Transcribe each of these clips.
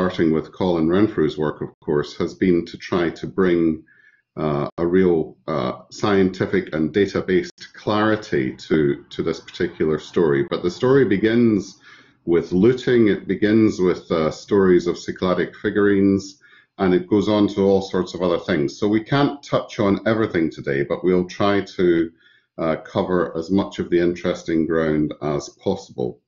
starting with Colin Renfrew's work, of course, has been to try to bring a real scientific and data-based clarity to this particular story. But the story begins with looting, it begins with stories of Cycladic figurines, and it goes on to all sorts of other things. So we can't touch on everything today, but we'll try to cover as much of the interesting ground as possible.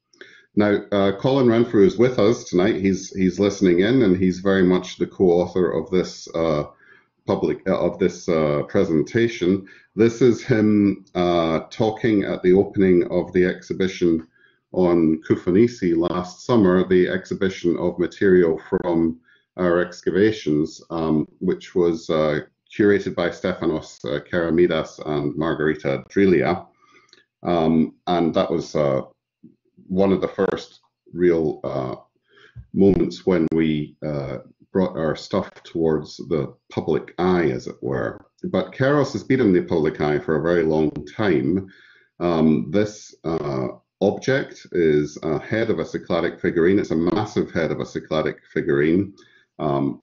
Now, Colin Renfrew is with us tonight. He's listening in, and he's very much the co-author of this presentation. This is him talking at the opening of the exhibition on Koufonisi last summer, the exhibition of material from our excavations, which was curated by Stefanos Keramidas and Margarita Drilia. And that was one of the first real moments when we brought our stuff towards the public eye, as it were. But Keros has been in the public eye for a very long time. This object is a head of a Cycladic figurine. It's a massive head of a Cycladic figurine,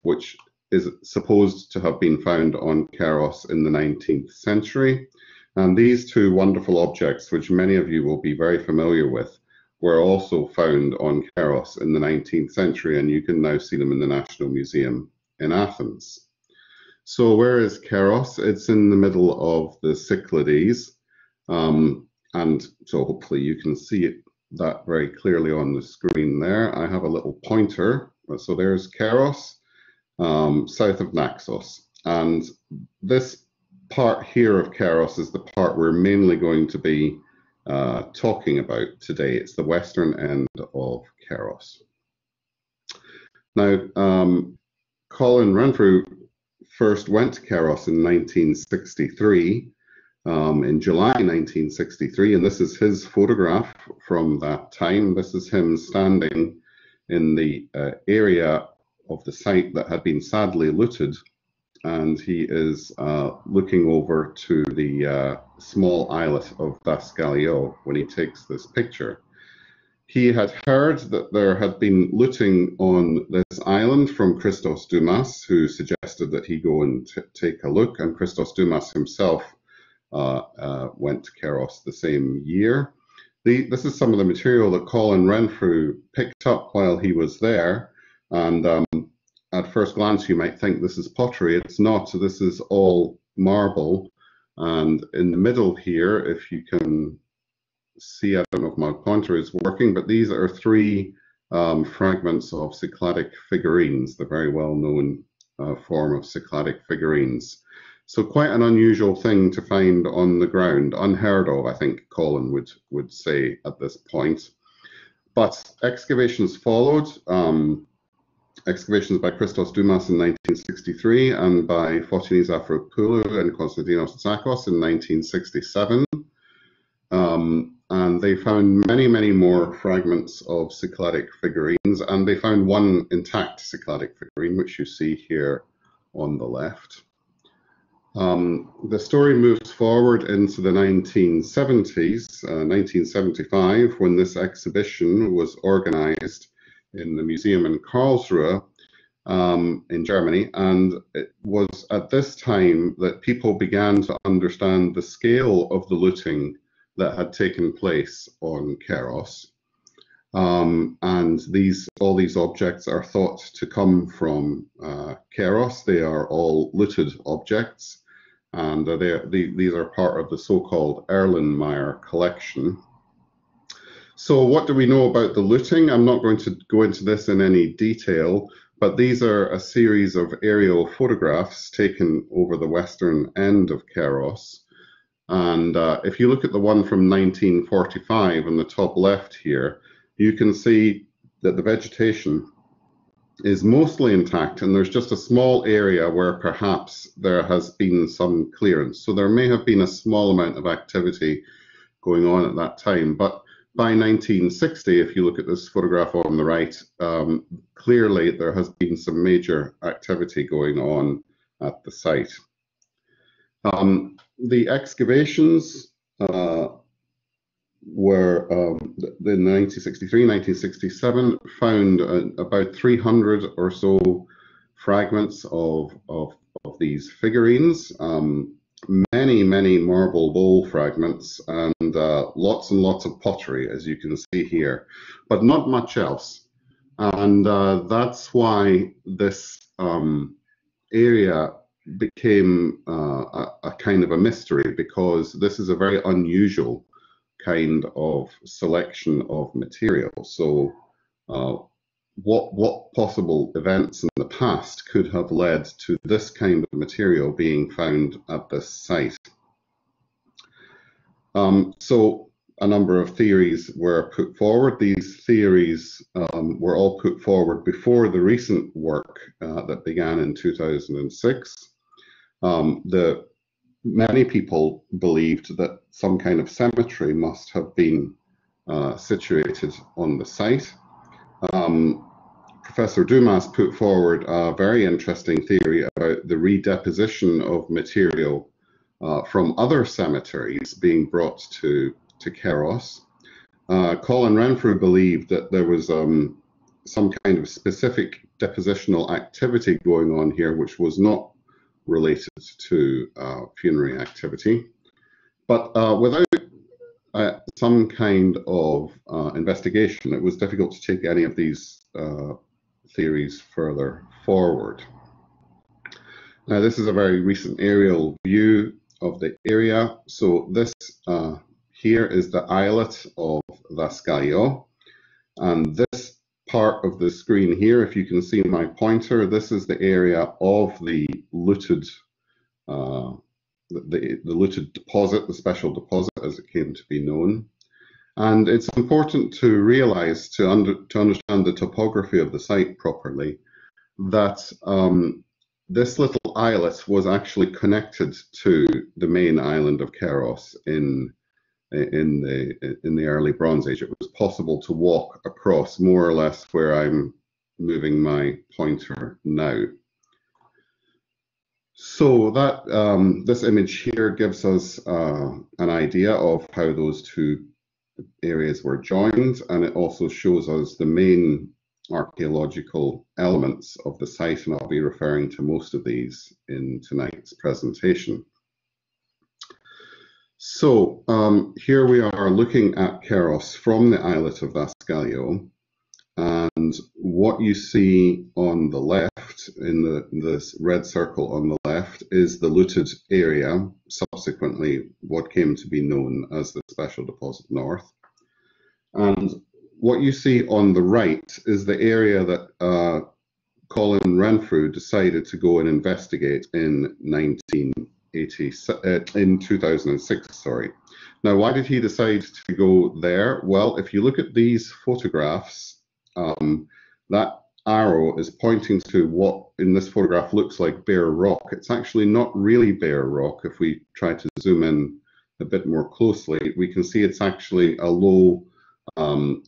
which is supposed to have been found on Keros in the 19th century. And these two wonderful objects, which many of you will be very familiar with, were also found on Keros in the 19th century, and you can now see them in the National Museum in Athens. So where is Keros? It's in the middle of the Cyclades, and so hopefully you can see that very clearly on the screen there. I have a little pointer. So there's Keros, south of Naxos. And this part here of Keros is the part we're mainly going to be talking about today. It's the western end of Keros. Now, Colin Renfrew first went to Keros in 1963, in July 1963, and this is his photograph from that time. This is him standing in the area of the site that had been sadly looted, and he is looking over to the small islet of Daskalio when he takes this picture. He had heard that there had been looting on this island from Christos Dumas, who suggested that he go and take a look, and Christos Dumas himself went to Keros the same year. This is some of the material that Colin Renfrew picked up while he was there, and at first glance you might think this is pottery. It's not. So this is all marble, and in the middle here, if you can see, I don't know if my pointer is working, but these are three fragments of Cycladic figurines, the very well-known form of Cycladic figurines. So quite an unusual thing to find on the ground, unheard of, I think Colin would say at this point. But excavations followed, excavations by Christos Dumas in 1963 and by Fotinis Afropoulou and Konstantinos Tsakos in 1967. And they found many, many more fragments of Cycladic figurines, and they found one intact Cycladic figurine, which you see here on the left. The story moves forward into the 1970s, 1975, when this exhibition was organized in the museum in Karlsruhe in Germany, and it was at this time that people began to understand the scale of the looting that had taken place on Keros. And all these objects are thought to come from Keros. They are all looted objects, and these are part of the so-called Erlenmeyer collection. So what do we know about the looting? I'm not going to go into this in any detail, but these are a series of aerial photographs taken over the western end of Keros. And if you look at the one from 1945 on the top left here, you can see that the vegetation is mostly intact, and there's just a small area where perhaps there has been some clearance. So there may have been a small amount of activity going on at that time. But by 1960, if you look at this photograph on the right, clearly there has been some major activity going on at the site. The excavations were in 1963, 1967, found about 300 or so fragments of these figurines, many marble bowl fragments, and lots of pottery, as you can see here, but not much else. And that's why this area became a kind of a mystery, because this is a very unusual kind of selection of material. So what possible events in the past could have led to this kind of material being found at this site? So a number of theories were put forward. These theories were all put forward before the recent work that began in 2006. Many people believed that some kind of cemetery must have been situated on the site. Professor Dumas put forward a very interesting theory about the redeposition of material from other cemeteries being brought to Keros. Colin Renfrew believed that there was some kind of specific depositional activity going on here, which was not related to funerary activity. But without some kind of investigation, it was difficult to take any of these theories further forward. Now, this is a very recent aerial view of the area. So this here is the islet of Vascallo, and this part of the screen here, if you can see my pointer, this is the area of the looted the looted deposit, the special deposit as it came to be known. And it's important to realize, to understand the topography of the site properly, that this little islet was actually connected to the main island of Keros in the early Bronze Age. It was possible to walk across more or less where I'm moving my pointer now. So that this image here gives us an idea of how those two areas were joined, and it also shows us the main archaeological elements of the site, and I'll be referring to most of these in tonight's presentation. So here we are looking at Keros from the islet of Vascallo, and what you see on the left, in this red circle on the left, is the looted area, subsequently what came to be known as the Special Deposit North. And what you see on the right is the area that Colin Renfrew decided to go and investigate in 2006, sorry. Now, why did he decide to go there? Well, if you look at these photographs, that arrow is pointing to what in this photograph looks like bare rock. It's actually not really bare rock. If we try to zoom in a bit more closely, we can see it's actually a low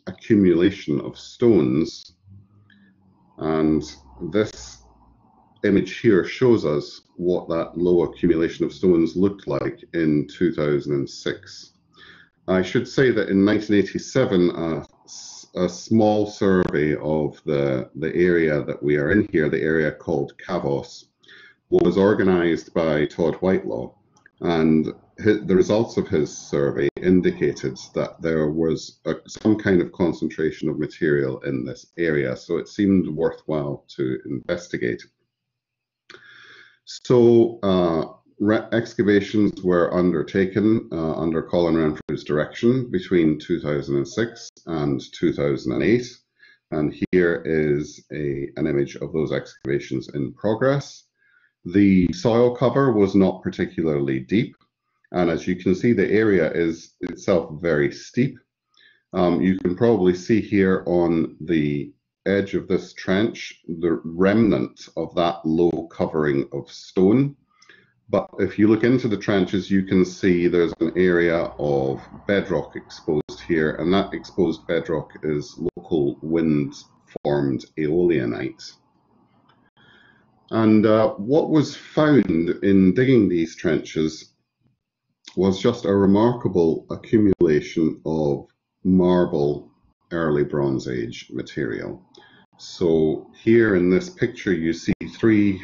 accumulation of stones. And this image here shows us what that low accumulation of stones looked like in 2006. I should say that in 1987, a small survey of the area that we are in here, the area called Kavos, was organized by Todd Whitelaw, and the results of his survey indicated that there was some kind of concentration of material in this area, so it seemed worthwhile to investigate. So excavations were undertaken under Colin Renfrew's direction between 2006 and 2008, and here is an image of those excavations in progress. The soil cover was not particularly deep, and as you can see, the area is itself very steep. You can probably see here on the edge of this trench the remnant of that low covering of stone. But if you look into the trenches, you can see there's an area of bedrock exposed here, and that exposed bedrock is local wind-formed aeolianite. And what was found in digging these trenches was just a remarkable accumulation of marble early Bronze Age material. So here in this picture you see three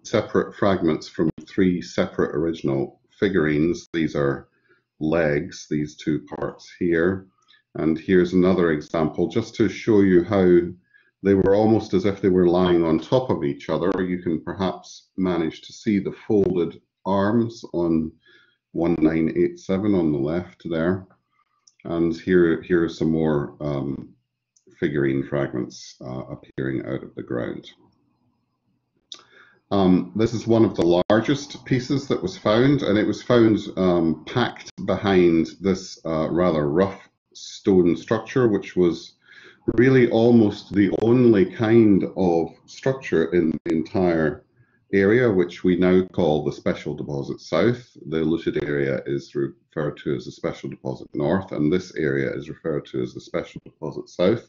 separate fragments from three separate original figurines. These are legs, these two parts here. And here's another example just to show you how they were almost as if they were lying on top of each other. You can perhaps manage to see the folded arms on 1987 on the left there. And here are some more figurine fragments appearing out of the ground. This is one of the largest pieces that was found, and it was found packed behind this rather rough stone structure, which was really almost the only kind of structure in the entire area, which we now call the Special Deposit South. The looted area is referred to as the Special Deposit North, and this area is referred to as the Special Deposit South.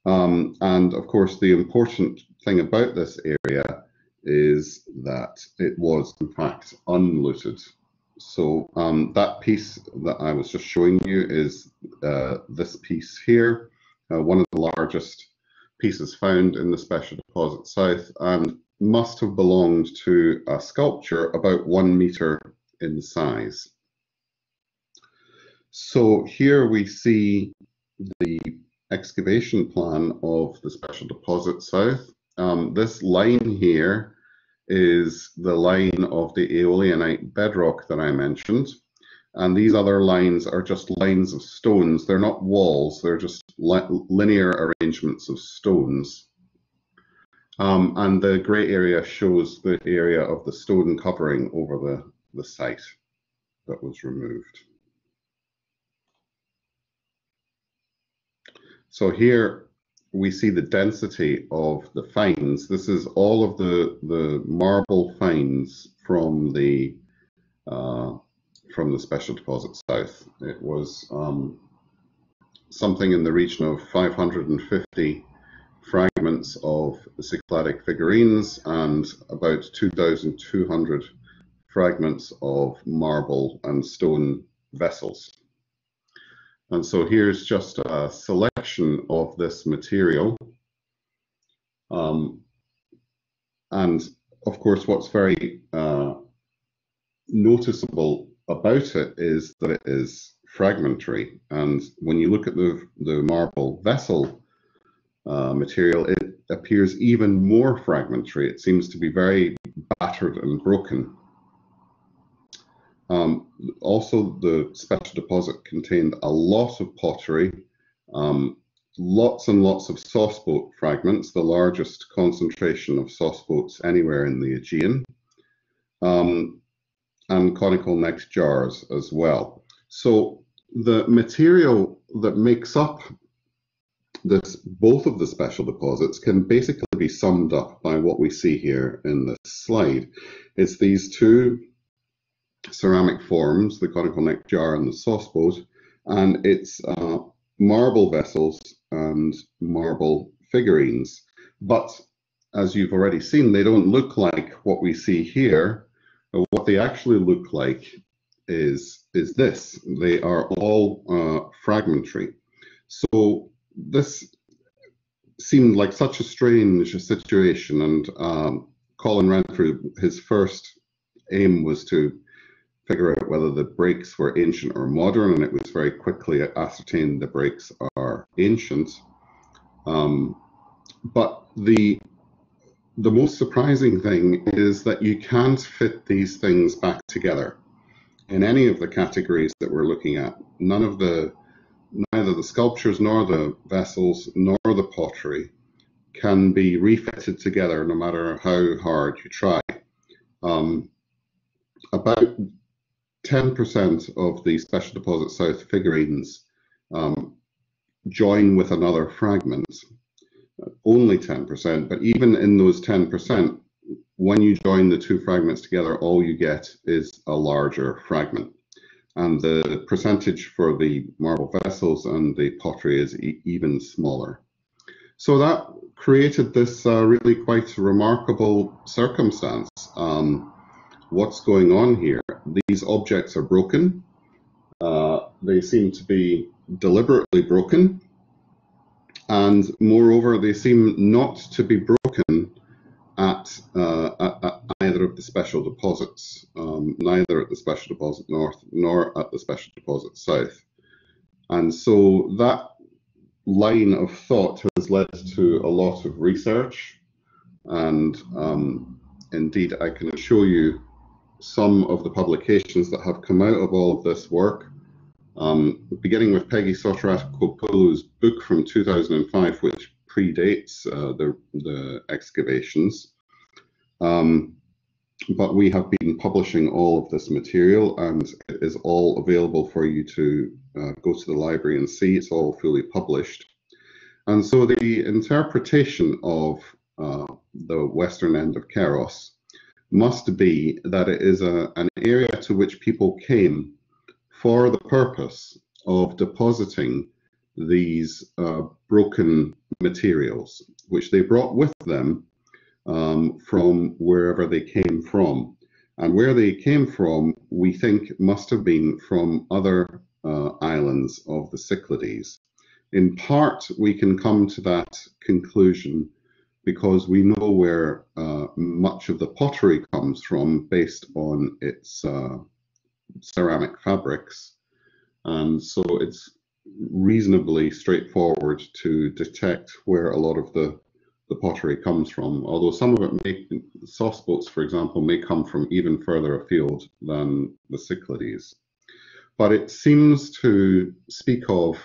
And of course, the important thing about this area is that it was in fact unlooted. So that piece that I was just showing you is this piece here, one of the largest pieces found in the Special Deposit South, and must have belonged to a sculpture about 1 meter in size. So here we see the excavation plan of the Special Deposit South. This line here is the line of the aeolianite bedrock that I mentioned. And these other lines are just lines of stones. They're not walls, they're just linear arrangements of stones. And the grey area shows the area of the stone covering over the site that was removed. So here we see the density of the finds. This is all of the marble finds from the Special Deposit South. It was something in the region of 550 fragments of Cycladic figurines and about 2,200 fragments of marble and stone vessels. And so here's just a selection of this material. And of course, what's very noticeable about it is that it is fragmentary. And when you look at the marble vessel material, it appears even more fragmentary. It seems to be very battered and broken. Also, the Special Deposit contained a lot of pottery, lots and lots of sauceboat fragments, the largest concentration of sauceboats anywhere in the Aegean, and conical necked jars as well. So the material that makes up both of the special deposits can basically be summed up by what we see here in this slide. It's these two ceramic forms, the conical neck jar and the sauceboat, and it's marble vessels and marble figurines. But as you've already seen, they don't look like what we see here. What they actually look like is this. They are all fragmentary. So this seemed like such a strange situation, and Colin Renfrew, his first aim was to figure out whether the breaks were ancient or modern, and it was very quickly ascertained the breaks are ancient. But the most surprising thing is that you can't fit these things back together in any of the categories that we're looking at. Neither the sculptures nor the vessels nor the pottery can be refitted together no matter how hard you try. About 10% of the Special Deposit South figurines join with another fragment. Only 10%, but even in those 10%, when you join the two fragments together, all you get is a larger fragment. And the percentage for the marble vessels and the pottery is even smaller. So that created this really quite remarkable circumstance. What's going on here? these objects are broken. They seem to be deliberately broken, and moreover, they seem not to be broken at either of the special deposits, neither at the Special Deposit North nor at the Special Deposit South. And so that line of thought has led to a lot of research, and indeed I can show you some of the publications that have come out of all of this work, beginning with Peggy Soterakopoulou's book from 2005, which predates the excavations. But we have been publishing all of this material, and it is all available for you to go to the library and see. It's all fully published. And so the interpretation of the western end of Keros must be that it is an area to which people came for the purpose of depositing these broken materials, which they brought with them from wherever they came from. And where they came from, we think, must have been from other islands of the Cyclades. In part, we can come to that conclusion because we know where much of the pottery comes from based on its ceramic fabrics. And so it's reasonably straightforward to detect where a lot of the pottery comes from, although some of it may, sauce boats, for example, may come from even further afield than the Cyclades. But it seems to speak of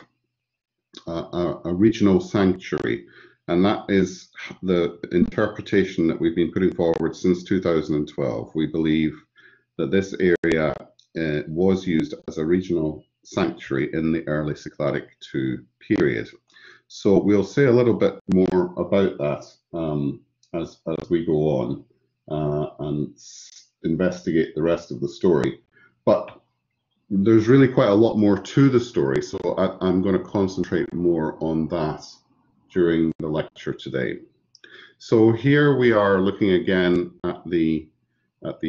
a regional sanctuary, and that is the interpretation that we've been putting forward since 2012. We believe that this area was used as a regional sanctuary in the early Cycladic II period. So we'll say a little bit more about that as we go on and investigate the rest of the story. But there's really quite a lot more to the story, so I'm going to concentrate more on that during the lecture today. So here we are looking again at the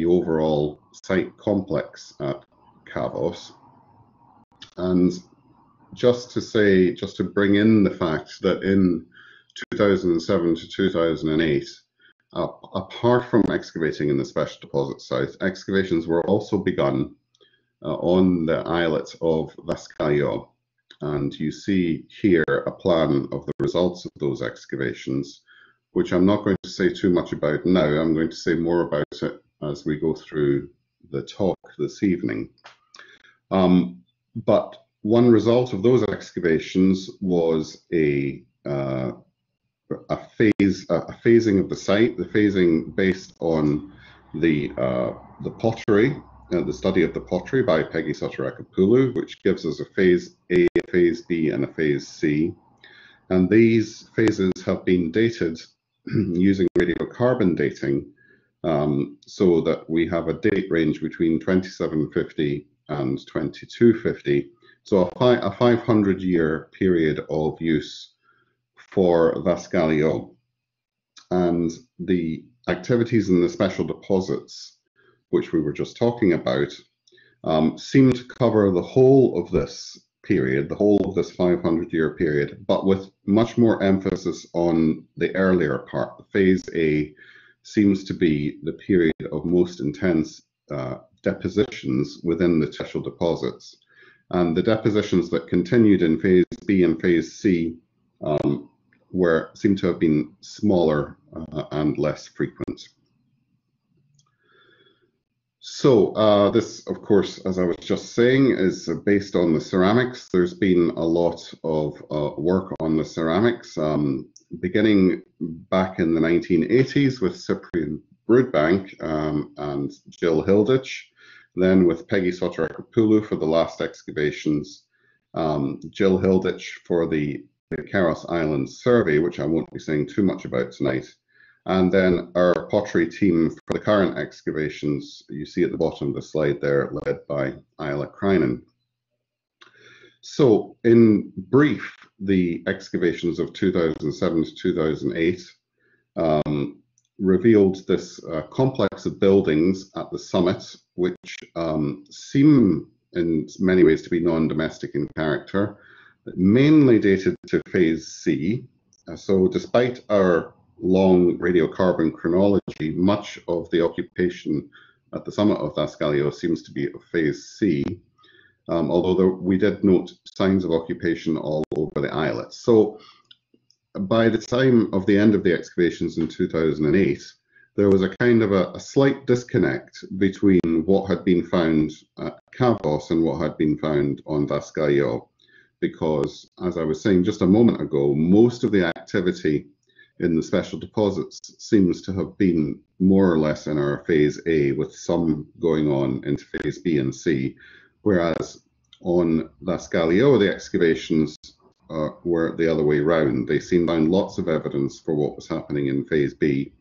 overall site complex at Kavos, and just to bring in the fact that in 2007 to 2008, apart from excavating in the Special Deposit South, excavations were also begun on the islet of Vascaio. And you see here a plan of the results of those excavations, which I'm not going to say too much about now. I'm going to say more about it as we go through the talk this evening. But one result of those excavations was a phasing of the site, the phasing based on the pottery, the study of the pottery by Peggy Soterakopoulouou, which gives us a phase A, a phase B, and a phase C. And these phases have been dated using radiocarbon dating, so that we have a date range between 2750 and 2250. So a 500-year period of use for Vascaio. And the activities in the special deposits, which we were just talking about, seem to cover the whole of this period, the whole of this 500-year period, but with much more emphasis on the earlier part. Phase A seems to be the period of most intense depositions within the special deposits. And the depositions that continued in phase B and phase C seem to have been smaller and less frequent. So this, of course, as I was just saying, is based on the ceramics. There's been a lot of work on the ceramics, beginning back in the 1980s with Cyprian Broodbank and Jill Hilditch, then with Peggy Soterakopoulouou for the last excavations, Jill Hilditch for the Keros Islands survey, which I won't be saying too much about tonight, and then our pottery team for the current excavations you see at the bottom of the slide there, led by Isla Kreinen. So in brief, the excavations of 2007 to 2008 revealed this complex of buildings at the summit which seem in many ways to be non-domestic in character, mainly dated to phase C. So despite our long radiocarbon chronology, much of the occupation at the summit of Dasgalio seems to be of phase C, although we did note signs of occupation all over the islets. So by the time of the end of the excavations in 2008, there was a kind of a slight disconnect between what had been found at Kavos and what had been found on Dasgalio, because, as I was saying just a moment ago, most of the activity in the special deposits seems to have been more or less in our phase A, with some going on into phase B and C, whereas on Dasgalio, the excavations were the other way round. They seemed to find lots of evidence for what was happening in phase B,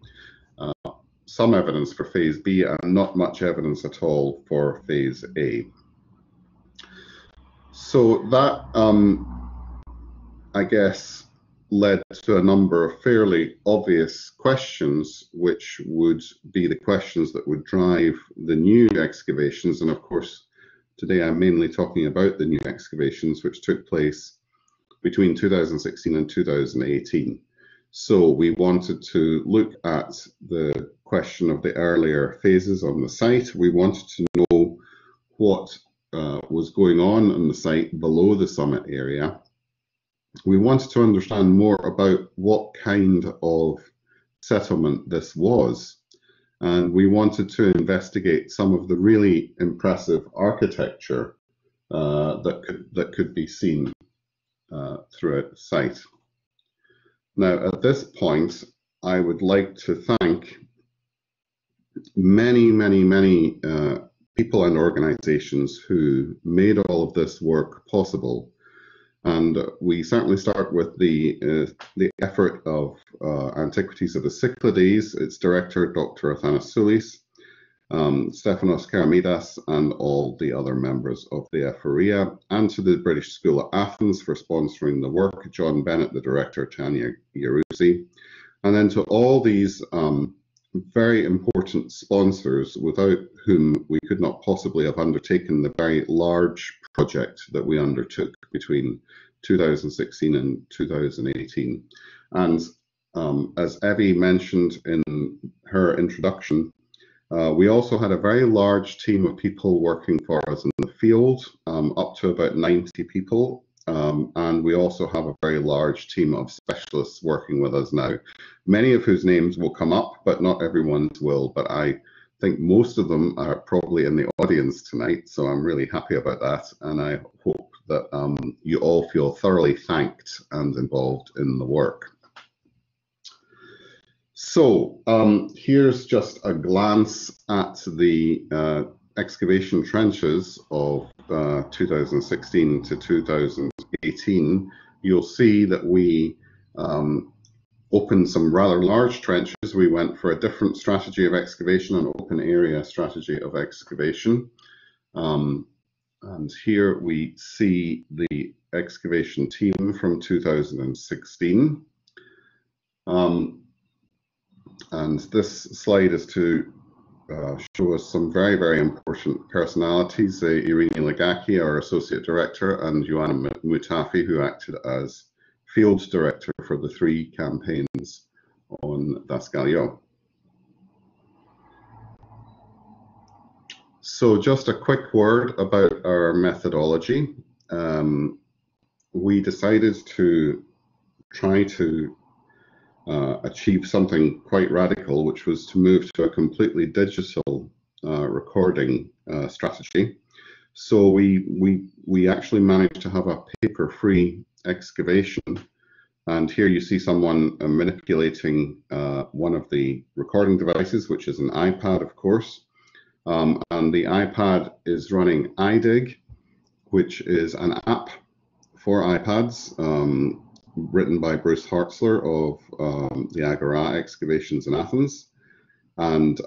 some evidence for phase B, and not much evidence at all for phase A. So that, I guess, led to a number of fairly obvious questions, which would be the questions that would drive the new excavations. And of course, today I'm mainly talking about the new excavations, which took place between 2016 and 2018. So we wanted to look at the question of the earlier phases on the site. We wanted to know what was going on the site below the summit area. We wanted to understand more about what kind of settlement this was, and we wanted to investigate some of the really impressive architecture that could be seen throughout the site. Now, at this point, I would like to thank many people and organizations who made all of this work possible. And we certainly start with the effort of Antiquities of the Cyclades, its director, Dr. Athanasoulis, Stefanos Karamidas, and all the other members of the Ephoria, and to the British School at Athens for sponsoring the work, John Bennett, the director, Tanya Yaruzzi, and then to all these very important sponsors without whom we could not possibly have undertaken the very large project that we undertook between 2016 and 2018. And as Evie mentioned in her introduction, we also had a very large team of people working for us in the field, up to about 90 people. And we also have a very large team of specialists working with us now, many of whose names will come up, but not everyone's will. But I think most of them are probably in the audience tonight, so I'm really happy about that. And I hope that you all feel thoroughly thanked and involved in the work. So here's just a glance at the excavation trenches of 2016 to 2018. You'll see that we opened some rather large trenches. We went for a different strategy of excavation, an open area strategy of excavation. And here we see the excavation team from 2016. And this slide is to show us some very important personalities, Irini Lagaki, our Associate Director, and Joanna Mutafi, who acted as Field Director for the 3 campaigns on Dasgalio. So just a quick word about our methodology. We decided to try to achieve something quite radical, which was to move to a completely digital recording strategy. So we actually managed to have a paper-free excavation, and here you see someone manipulating one of the recording devices, which is an iPad, of course, and the iPad is running iDig, which is an app for iPads, written by Bruce Hartzler of the Agora excavations in Athens. And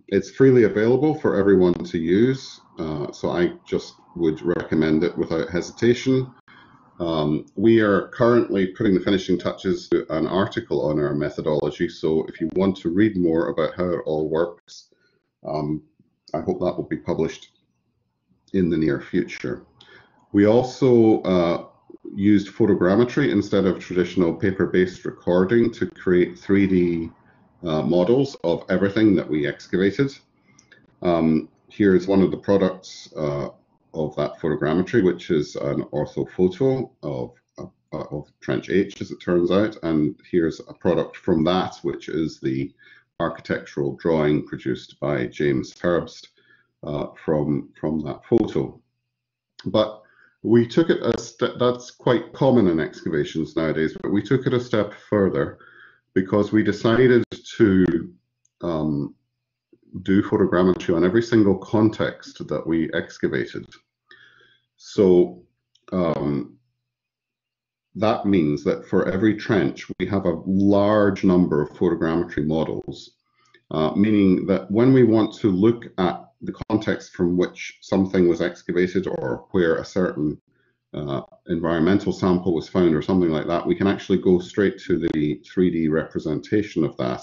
it's freely available for everyone to use, so I just would recommend it without hesitation. We are currently putting the finishing touches to an article on our methodology, so if you want to read more about how it all works, I hope that will be published in the near future. We also used photogrammetry instead of traditional paper-based recording to create 3D models of everything that we excavated. Here's one of the products of that photogrammetry, which is an orthophoto of Trench H, as it turns out. And here's a product from that, which is the architectural drawing produced by James Herbst from that photo. But we took it a step, that's quite common in excavations nowadays, but we took it a step further because we decided to do photogrammetry on every single context that we excavated. So that means that for every trench, we have a large number of photogrammetry models, meaning that when we want to look at the context from which something was excavated or where a certain environmental sample was found or something like that, we can actually go straight to the 3D representation of that.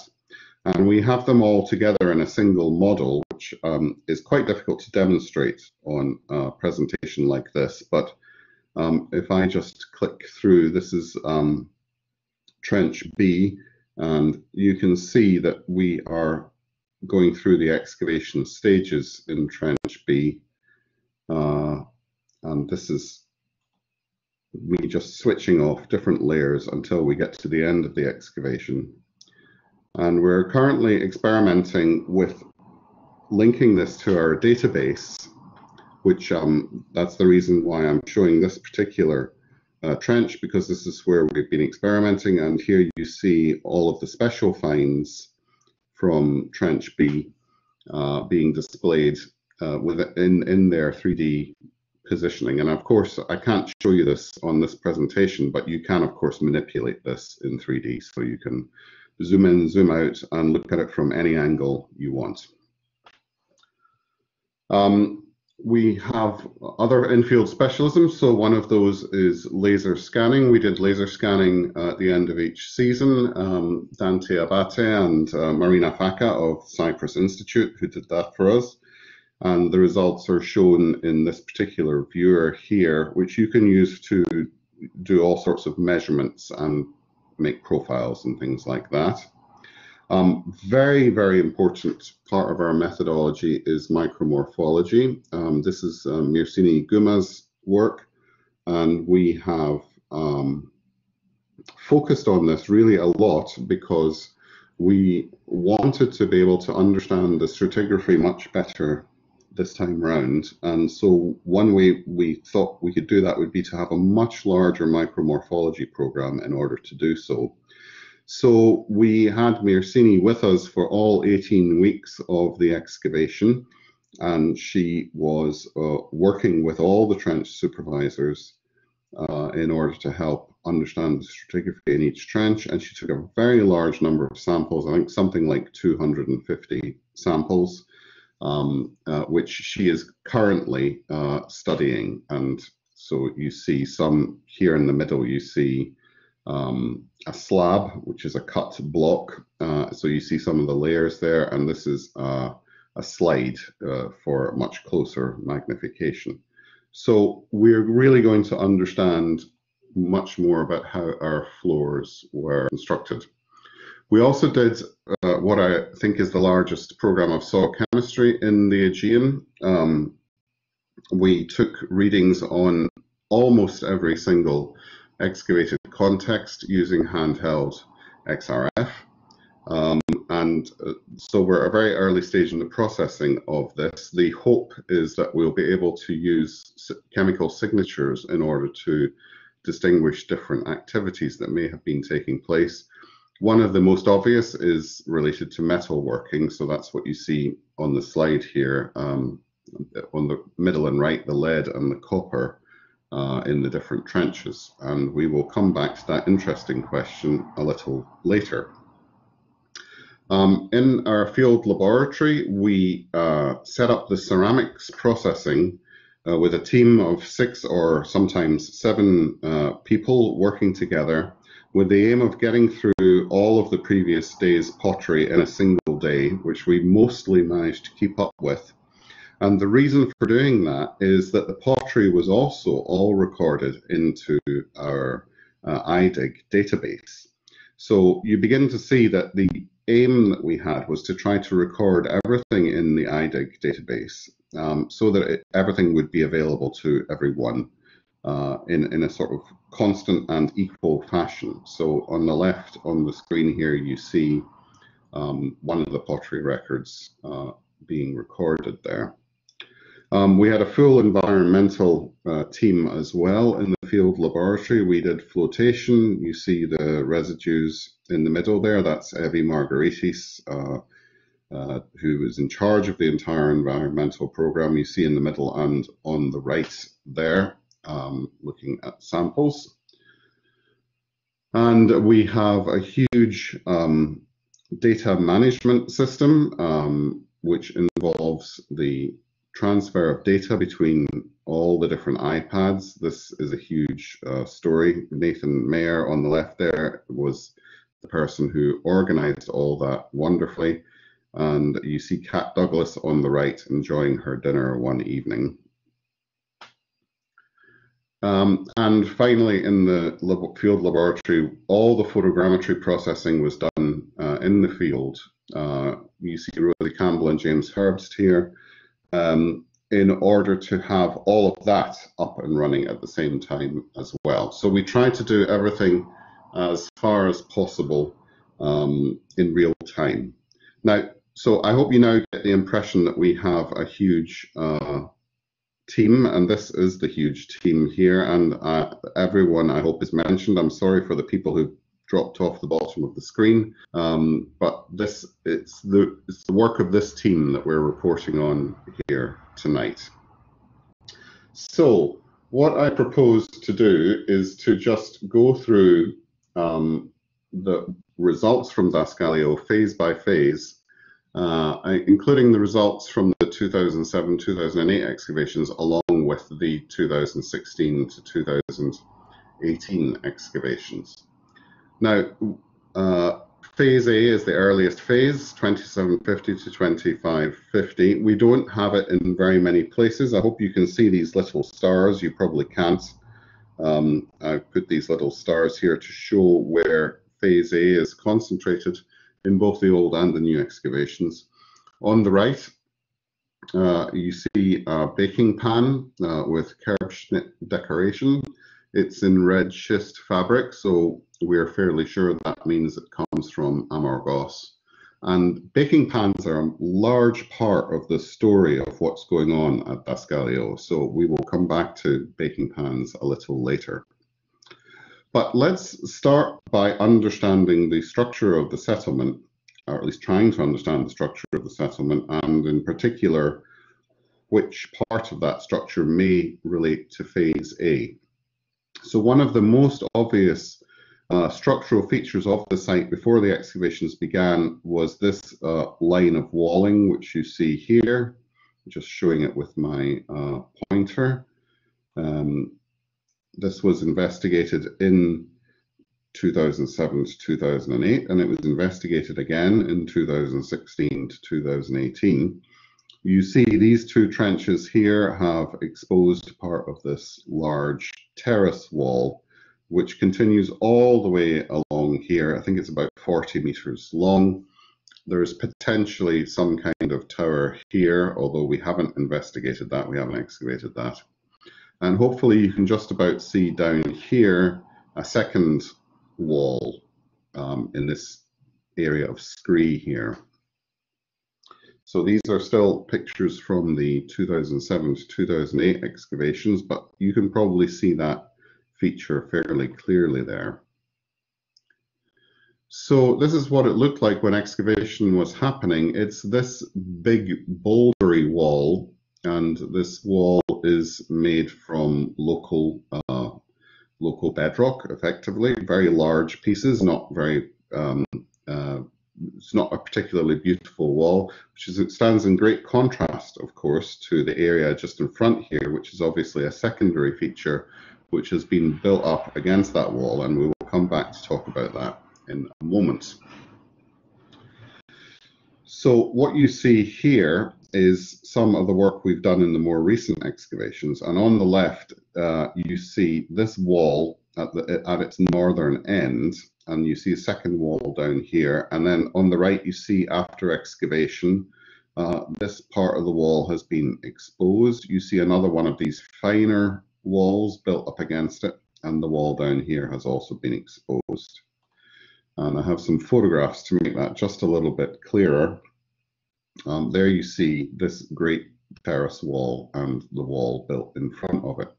And we have them all together in a single model, which is quite difficult to demonstrate on a presentation like this. But if I just click through, this is Trench B, and you can see that we are going through the excavation stages in Trench B. And this is me just switching off different layers until we get to the end of the excavation. And we're currently experimenting with linking this to our database, which that's the reason why I'm showing this particular trench, because this is where we've been experimenting. And here you see all of the special finds from Trench B being displayed in their 3D positioning. And of course, I can't show you this on this presentation, but you can, of course, manipulate this in 3D. So you can zoom in, zoom out, and look at it from any angle you want. We have other in-field specialisms. So one of those is laser scanning. We did laser scanning at the end of each season. Dante Abate and Marina Faca of Cyprus Institute, who did that for us. And the results are shown in this particular viewer here, which you can use to do all sorts of measurements and make profiles and things like that. Very, very important part of our methodology is micromorphology. This is Mircini Guma's work, and we have focused on this really a lot because we wanted to be able to understand the stratigraphy much better this time around. And so one way we thought we could do that would be to have a much larger micromorphology program in order to do so. So we had Mircini with us for all 18 weeks of the excavation, and she was working with all the trench supervisors in order to help understand the stratigraphy in each trench. And she took a very large number of samples, I think something like 250 samples, which she is currently studying. And so you see some here in the middle, you see a slab, which is a cut block. So you see some of the layers there, and this is a slide for much closer magnification. So we're really going to understand much more about how our floors were constructed. We also did what I think is the largest program of soil chemistry in the Aegean. We took readings on almost every single excavated context using handheld XRF. So we're at a very early stage in the processing of this. The hope is that we'll be able to use chemical signatures in order to distinguish different activities that may have been taking place. One of the most obvious is related to metal working. So that's what you see on the slide here. On the middle and right, the lead and the copper in the different trenches. And we will come back to that interesting question a little later. In our field laboratory, we set up the ceramics processing with a team of 6 or sometimes 7 people working together with the aim of getting through all of the previous day's pottery in a single day, which we mostly managed to keep up with. And the reason for doing that is that the pottery was also all recorded into our IDIG database. So you begin to see that the aim that we had was to try to record everything in the IDIG database so that everything would be available to everyone in a sort of constant and equal fashion. So on the left on the screen here, you see one of the pottery records being recorded there. We had a full environmental team as well in the field laboratory. We did flotation. You see the residues in the middle there. That's Evie Margaritis, who is in charge of the entire environmental program. You see in the middle and on the right there, looking at samples. And we have a huge data management system, which involves the transfer of data between all the different iPads. This is a huge story. Nathan Mayer on the left there was the person who organized all that wonderfully. And you see Kat Douglas on the right enjoying her dinner one evening. And finally, in the field laboratory, all the photogrammetry processing was done in the field. You see Rosie Campbell and James Herbst here. In order to have all of that up and running at the same time as well. So we try to do everything as far as possible in real time. Now, so I hope you now get the impression that we have a huge team, and this is the huge team here, and everyone I hope is mentioned. I'm sorry for the people who dropped off the bottom of the screen, but it's the work of this team that we're reporting on here tonight. So what I propose to do is to just go through the results from Daskaleo phase by phase, including the results from the 2007-2008 excavations along with the 2016 to 2018 excavations. Now, phase A is the earliest phase, 2750 to 2550. We don't have it in very many places. I hope you can see these little stars. You probably can't. I've put these little stars here to show where phase A is concentrated in both the old and the new excavations. On the right, you see a baking pan with Kerbschnitt decoration. It's in red schist fabric, so we're fairly sure that means it comes from Amargos. And baking pans are a large part of the story of what's going on at Daskaleo, so we will come back to baking pans a little later. But let's start by understanding the structure of the settlement, or at least trying to understand the structure of the settlement, and in particular, which part of that structure may relate to phase A. So one of the most obvious structural features of the site before the excavations began was this line of walling, which you see here. I'm just showing it with my pointer. This was investigated in 2007 to 2008, and it was investigated again in 2016 to 2018. You see these two trenches here have exposed part of this large terrace wall, which continues all the way along here. I think it's about 40 meters long. There's potentially some kind of tower here, although we haven't investigated that, we haven't excavated that. And hopefully you can just about see down here a second wall in this area of scree here. So these are still pictures from the 2007 to 2008 excavations, but you can probably see that feature fairly clearly there. So this is what it looked like when excavation was happening. It's this big bouldery wall, and this wall is made from local bedrock, effectively, very large pieces, not very it's not a particularly beautiful wall, it stands in great contrast, of course, to the area just in front here, which is obviously a secondary feature which has been built up against that wall, and we will come back to talk about that in a moment. So what you see here is some of the work we've done in the more recent excavations. And on the left, you see this wall at its northern end, and you see a second wall down here. And then on the right, you see after excavation, this part of the wall has been exposed. You see another one of these finer walls built up against it, and the wall down here has also been exposed. And I have some photographs to make that just a little bit clearer. There you see this great terrace wall and the wall built in front of it.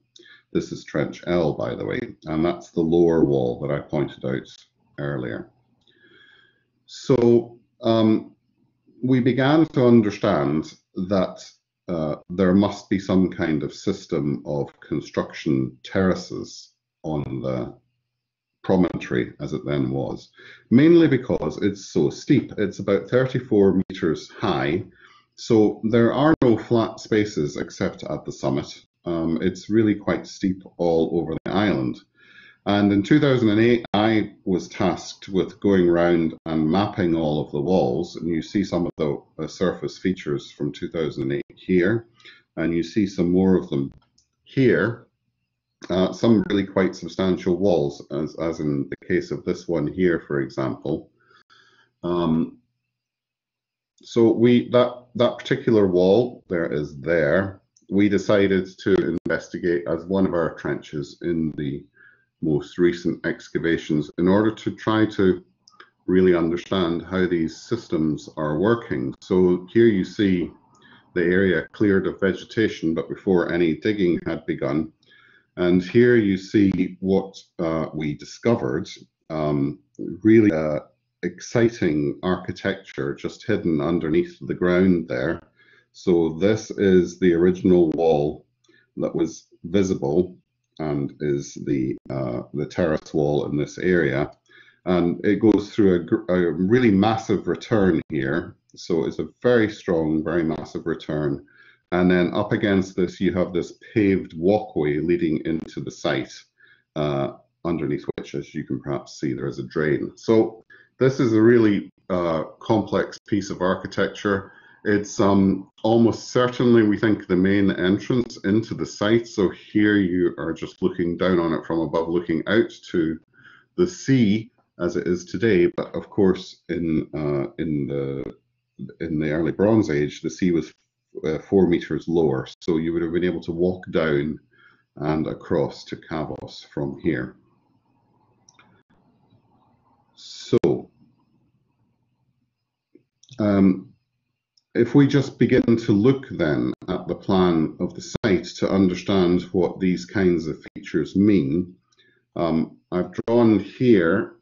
This is Trench L, by the way, and that's the lower wall that I pointed out earlier. So we began to understand that there must be some kind of system of construction terraces on the promontory, as it then was, mainly because it's so steep. It's about 34 meters high, so there are no flat spaces except at the summit. It's really quite steep all over the island. And in 2008, I was tasked with going around and mapping all of the walls, and you see some of the surface features from 2008 here, and you see some more of them here. Some really quite substantial walls, as in the case of this one here, for example. So that particular wall there, we decided to investigate as one of our trenches in the most recent excavations in order to try to really understand how these systems are working. So here you see the area cleared of vegetation, but before any digging had begun. And here you see what we discovered, really exciting architecture just hidden underneath the ground there. So this is the original wall that was visible and is the terrace wall in this area. And it goes through a really massive return here. So it's a very strong, very massive return. And then up against this, you have this paved walkway leading into the site, underneath which, as you can perhaps see, there is a drain. So this is a really complex piece of architecture. It's almost certainly, we think, the main entrance into the site. So here you are just looking down on it from above, looking out to the sea as it is today. But of course, in the early Bronze Age, the sea was 4 meters lower, so you would have been able to walk down and across to Kavos from here. So if we just begin to look then at the plan of the site to understand what these kinds of features mean, I've drawn here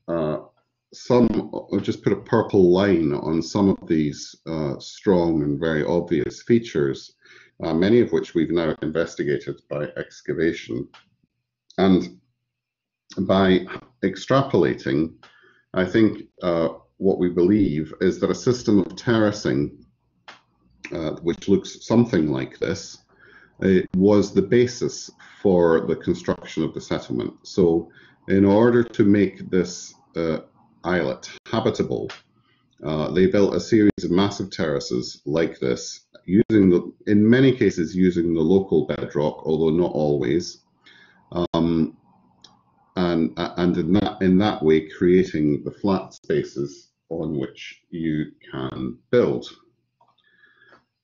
I'll just put a purple line on some of these strong and very obvious features, many of which we've now investigated by excavation. And by extrapolating, I think what we believe is that a system of terracing, which looks something like this, was the basis for the construction of the settlement. So in order to make this islet habitable, they built a series of massive terraces like this, in many cases using the local bedrock, although not always, and in that way creating the flat spaces on which you can build.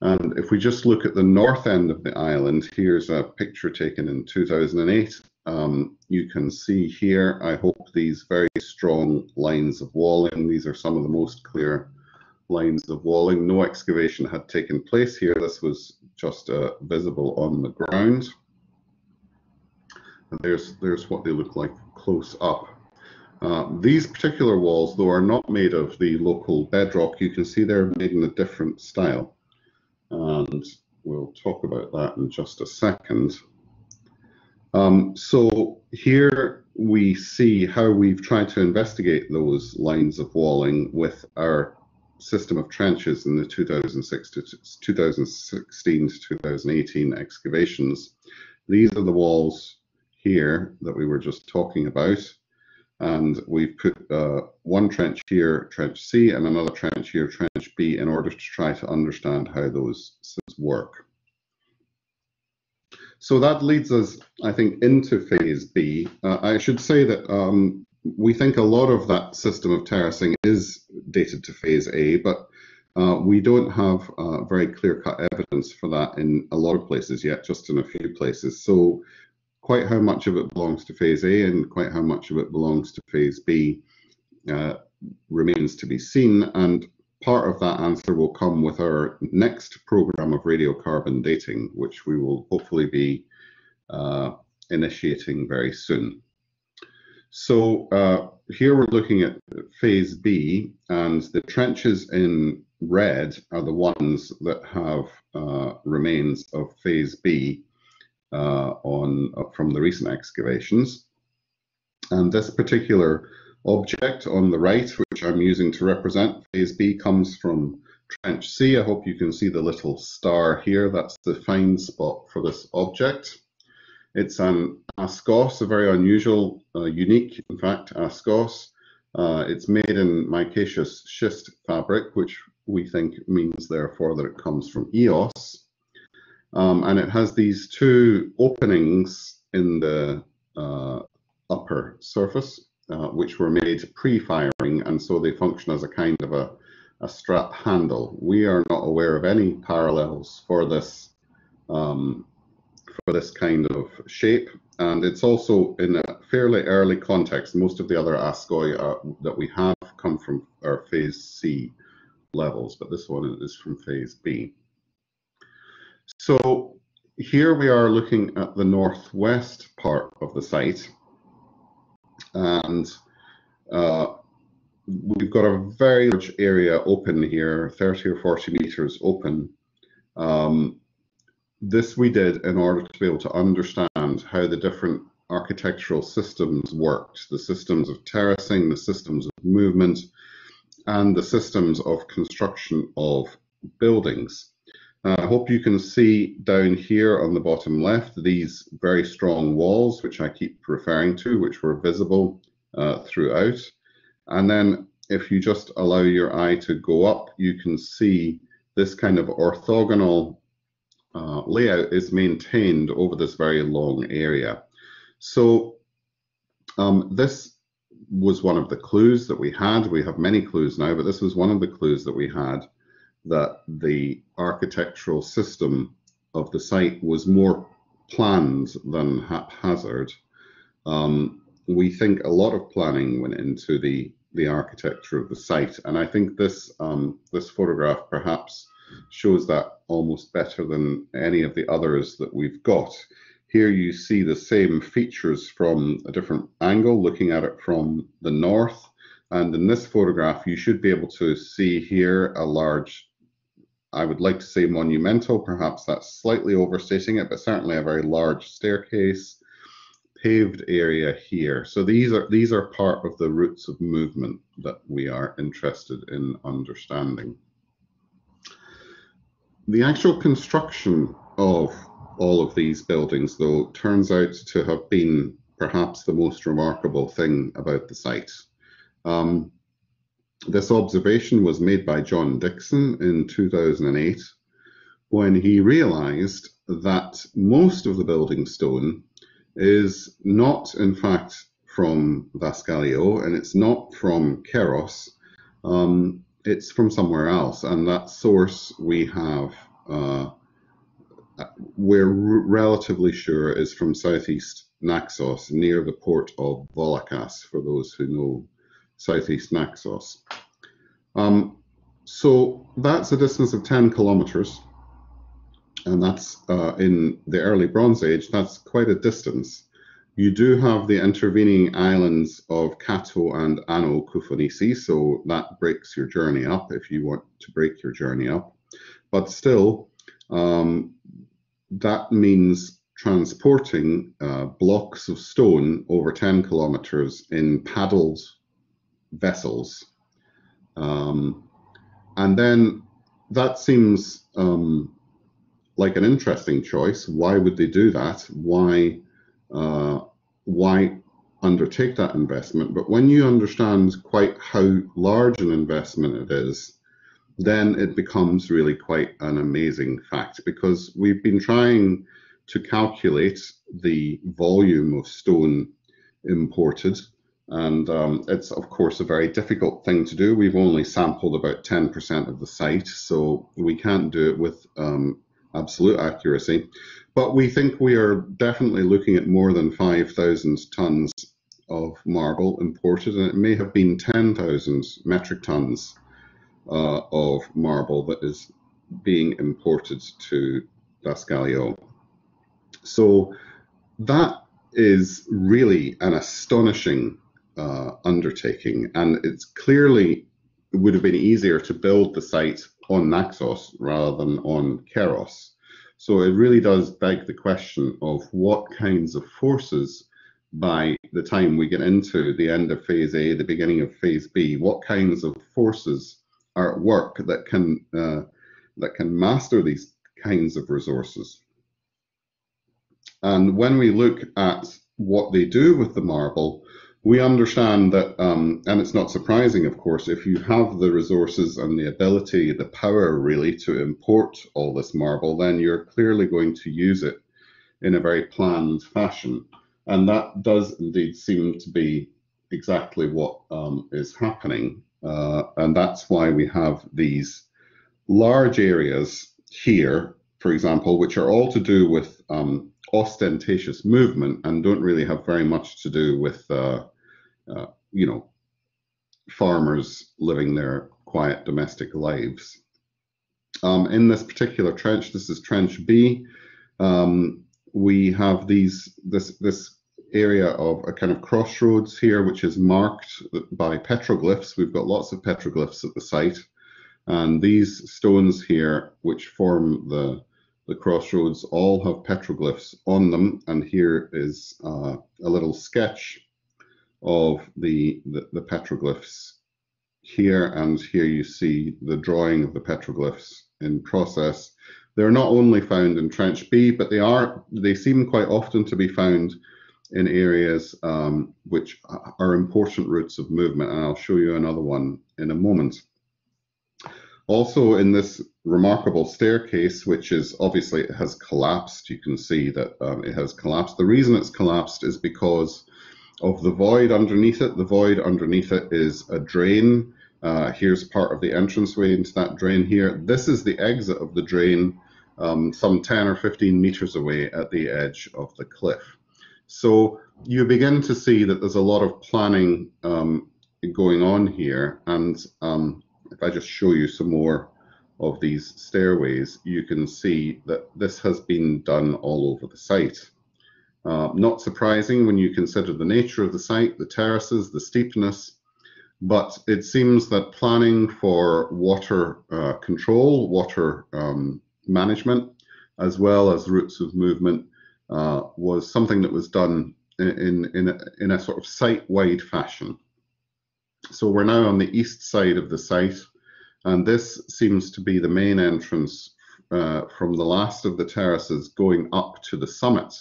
And if we just look at the north end of the island, here's a picture taken in 2008. You can see here, I hope, these very strong lines of walling. These are some of the most clear lines of walling. No excavation had taken place here. This was just visible on the ground. And there's what they look like close up. These particular walls, though, are not made of the local bedrock. You can see they're made in a different style. And we'll talk about that in just a second. So here we see how we've tried to investigate those lines of walling with our system of trenches in the 2016 to 2018 excavations. These are the walls here that we were just talking about. And we've put one trench here, trench C, and another trench here, trench B, in order to try to understand how those systems work. So that leads us, I think, into phase B. I should say that we think a lot of that system of terracing is dated to phase A, but we don't have very clear-cut evidence for that in a lot of places yet, just in a few places. So quite how much of it belongs to phase A and quite how much of it belongs to phase B remains to be seen. And part of that answer will come with our next program of radiocarbon dating, which we will hopefully be initiating very soon. So here we're looking at phase B, and the trenches in red are the ones that have remains of phase B from the recent excavations. And this particular object on the right, which I'm using to represent phase B, comes from trench C. I hope you can see the little star here. That's the find spot for this object. It's an ascos, a very unusual, unique, in fact, ascos. It's made in micaceous schist fabric, which we think means, therefore, that it comes from Eos. And it has these two openings in the upper surface, which were made pre-firing, and so they function as a kind of a strap handle. We are not aware of any parallels for this kind of shape, and it's also in a fairly early context. Most of the other ascoi that we have come from our phase C levels, but this one is from phase B. So here we are looking at the northwest part of the site, and we've got a very large area open here, 30 or 40 meters open. This we did in order to be able to understand how the different architectural systems worked, the systems of terracing, the systems of movement, and the systems of construction of buildings. I hope you can see down here on the bottom left these very strong walls, which I keep referring to, which were visible throughout. And then if you just allow your eye to go up, you can see this kind of orthogonal layout is maintained over this very long area. So this was one of the clues that we had. We have many clues now, but this was one of the clues that we had, that the architectural system of the site was more planned than haphazard. We think a lot of planning went into the architecture of the site, and I think this this photograph perhaps shows that almost better than any of the others that we've got. Here you see the same features from a different angle, looking at it from the north, and in this photograph you should be able to see here a large, I would like to say monumental, perhaps that's slightly overstating it, but certainly a very large staircase, paved area here. So these are part of the routes of movement that we are interested in understanding. The actual construction of all of these buildings, though, turns out to have been perhaps the most remarkable thing about the site. This observation was made by John Dixon in 2008, when he realized that most of the building stone is not, in fact, from Vascalio, and it's not from Keros. It's from somewhere else, and that source we have, we're relatively sure is from southeast Naxos, near the port of Volakas, for those who know southeast Naxos. So that's a distance of 10 kilometers, and that's in the early Bronze Age. That's quite a distance. You do have the intervening islands of Kato and Ano Kufonisi, so that breaks your journey up if you want to break your journey up. But still, that means transporting blocks of stone over 10 kilometers in paddled vessels. And then that seems like an interesting choice. Why would they do that? Why undertake that investment. But when you understand quite how large an investment it is, then it becomes really quite an amazing fact, because we've been trying to calculate the volume of stone imported. And it's, of course, a very difficult thing to do. We've only sampled about 10% of the site, so we can't do it with absolute accuracy. But we think we are definitely looking at more than 5,000 tons of marble imported, and it may have been 10,000 metric tons of marble that is being imported to Das Galileo. So that is really an astonishing undertaking, and it's clearly it would have been easier to build the site on Naxos rather than on Keros. So it really does beg the question of what kinds of forces, by the time we get into the end of phase A, the beginning of phase B, what kinds of forces are at work that can master these kinds of resources. And when we look at what they do with the marble, we understand that, and it's not surprising, of course, if you have the resources and the ability, the power really to import all this marble, then you're clearly going to use it in a very planned fashion. And that does indeed seem to be exactly what is happening. And that's why we have these large areas here, for example, which are all to do with ostentatious movement and don't really have very much to do with you know, farmers living their quiet domestic lives. In this particular trench, this is Trench B, we have this area of a kind of crossroads here, which is marked by petroglyphs. We've got lots of petroglyphs at the site, and these stones here, which form the crossroads, all have petroglyphs on them. And here is a little sketch of the petroglyphs here, and here you see the drawing of the petroglyphs in process. They're not only found in Trench B, but they seem quite often to be found in areas which are important routes of movement, and I'll show you another one in a moment. Also, in this remarkable staircase, which is obviously it has collapsed, you can see that it has collapsed. The reason it's collapsed is because of the void underneath it. The void underneath it is a drain. Here's part of the entranceway into that drain here. This is the exit of the drain, some 10 or 15 meters away at the edge of the cliff. So you begin to see that there's a lot of planning going on here. And if I just show you some more of these stairways, you can see that this has been done all over the site. Not surprising when you consider the nature of the site, the terraces, the steepness, but it seems that planning for water control, water management, as well as routes of movement was something that was done in a sort of site-wide fashion. So we're now on the east side of the site, and this seems to be the main entrance from the last of the terraces going up to the summit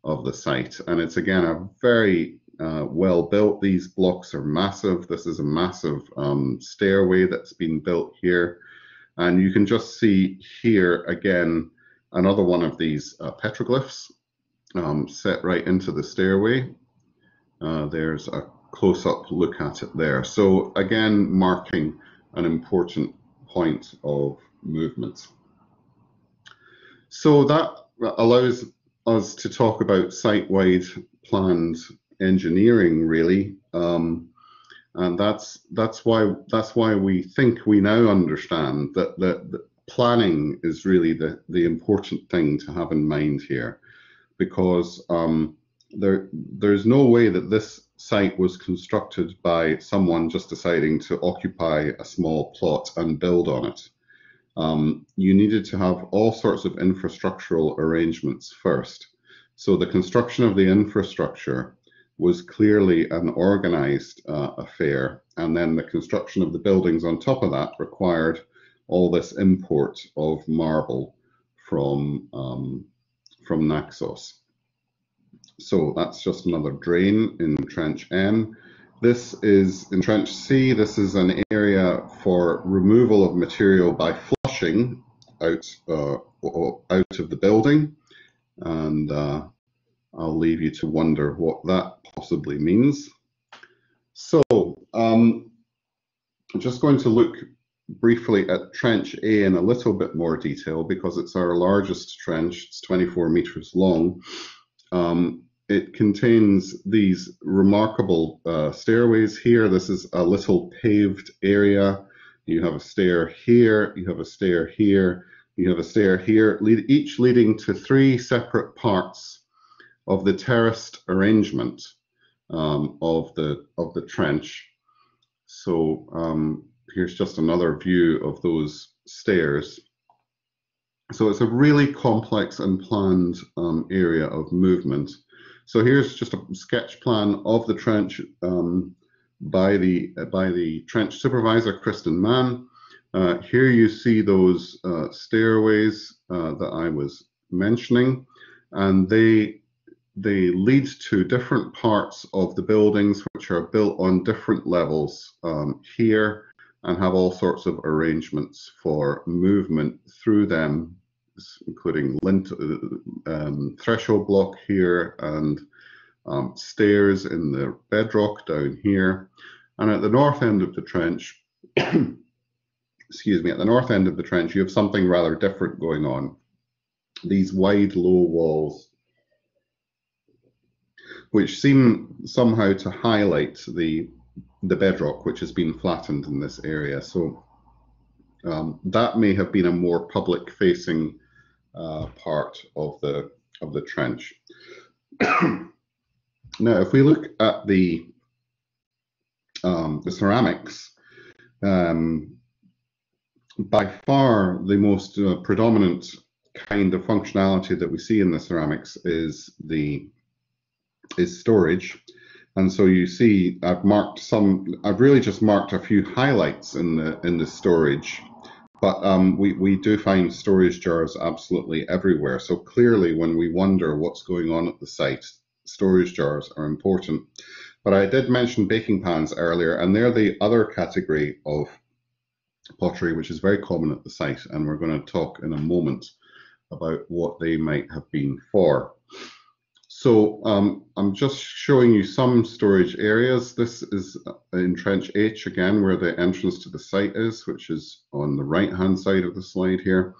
of the site. And it's again a very well built. These blocks are massive. This is a massive stairway that's been built here, and you can just see here again another one of these petroglyphs set right into the stairway. There's a close-up look at it there. So again, marking an important point of movement. So that allows us to talk about site-wide planned engineering, really, and that's why we think we now understand that planning is really the important thing to have in mind here, because there's no way that this site was constructed by someone just deciding to occupy a small plot and build on it. You needed to have all sorts of infrastructural arrangements first. So the construction of the infrastructure was clearly an organized affair, and then the construction of the buildings on top of that required all this import of marble from Naxos. So that's just another drain in Trench N. This is in Trench C. This is an area for removal of material by flushing out of the building, and I'll leave you to wonder what that possibly means. So I'm just going to look briefly at Trench A in a little bit more detail because it's our largest trench. It's 24 meters long. It contains these remarkable stairways here. This is a little paved area. You have a stair here, you have a stair here, you have a stair here, each leading to 3 separate parts of the terraced arrangement of the trench. So here's just another view of those stairs. So it's a really complex and planned area of movement. So here's just a sketch plan of the trench by the trench supervisor, Kristen Mann. Here you see those stairways that I was mentioning, and they lead to different parts of the buildings which are built on different levels here, and have all sorts of arrangements for movement through them, including threshold block here and stairs in the bedrock down here. And at the north end of the trench, excuse me, at the north end of the trench, you have something rather different going on. These wide, low walls, which seem somehow to highlight the bedrock, which has been flattened in this area. So that may have been a more public-facing part of the trench. Now, if we look at the ceramics, by far the most predominant kind of functionality that we see in the ceramics is storage. And so you see, I've really just marked a few highlights in the storage, but we do find storage jars absolutely everywhere. So clearly, when we wonder what's going on at the site, storage jars are important. But I did mention baking pans earlier, and they're the other category of pottery which is very common at the site, and we're going to talk in a moment about what they might have been for. So I'm just showing you some storage areas. This is in Trench H again, where the entrance to the site is, which is on the right-hand side of the slide here.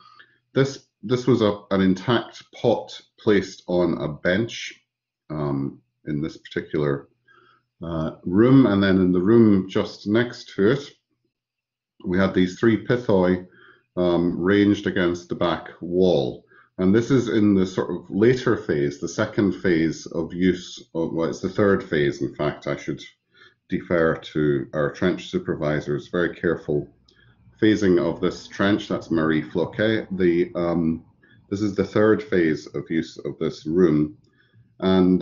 This was an intact pot placed on a bench in this particular room, and then in the room just next to it, we had these 3 pithoi ranged against the back wall. And this is in the sort of later phase, the second phase of use, well, it's the third phase, in fact. I should defer to our trench supervisor's very careful phasing of this trench. That's Marie Floquet. This is the third phase of use of this room. And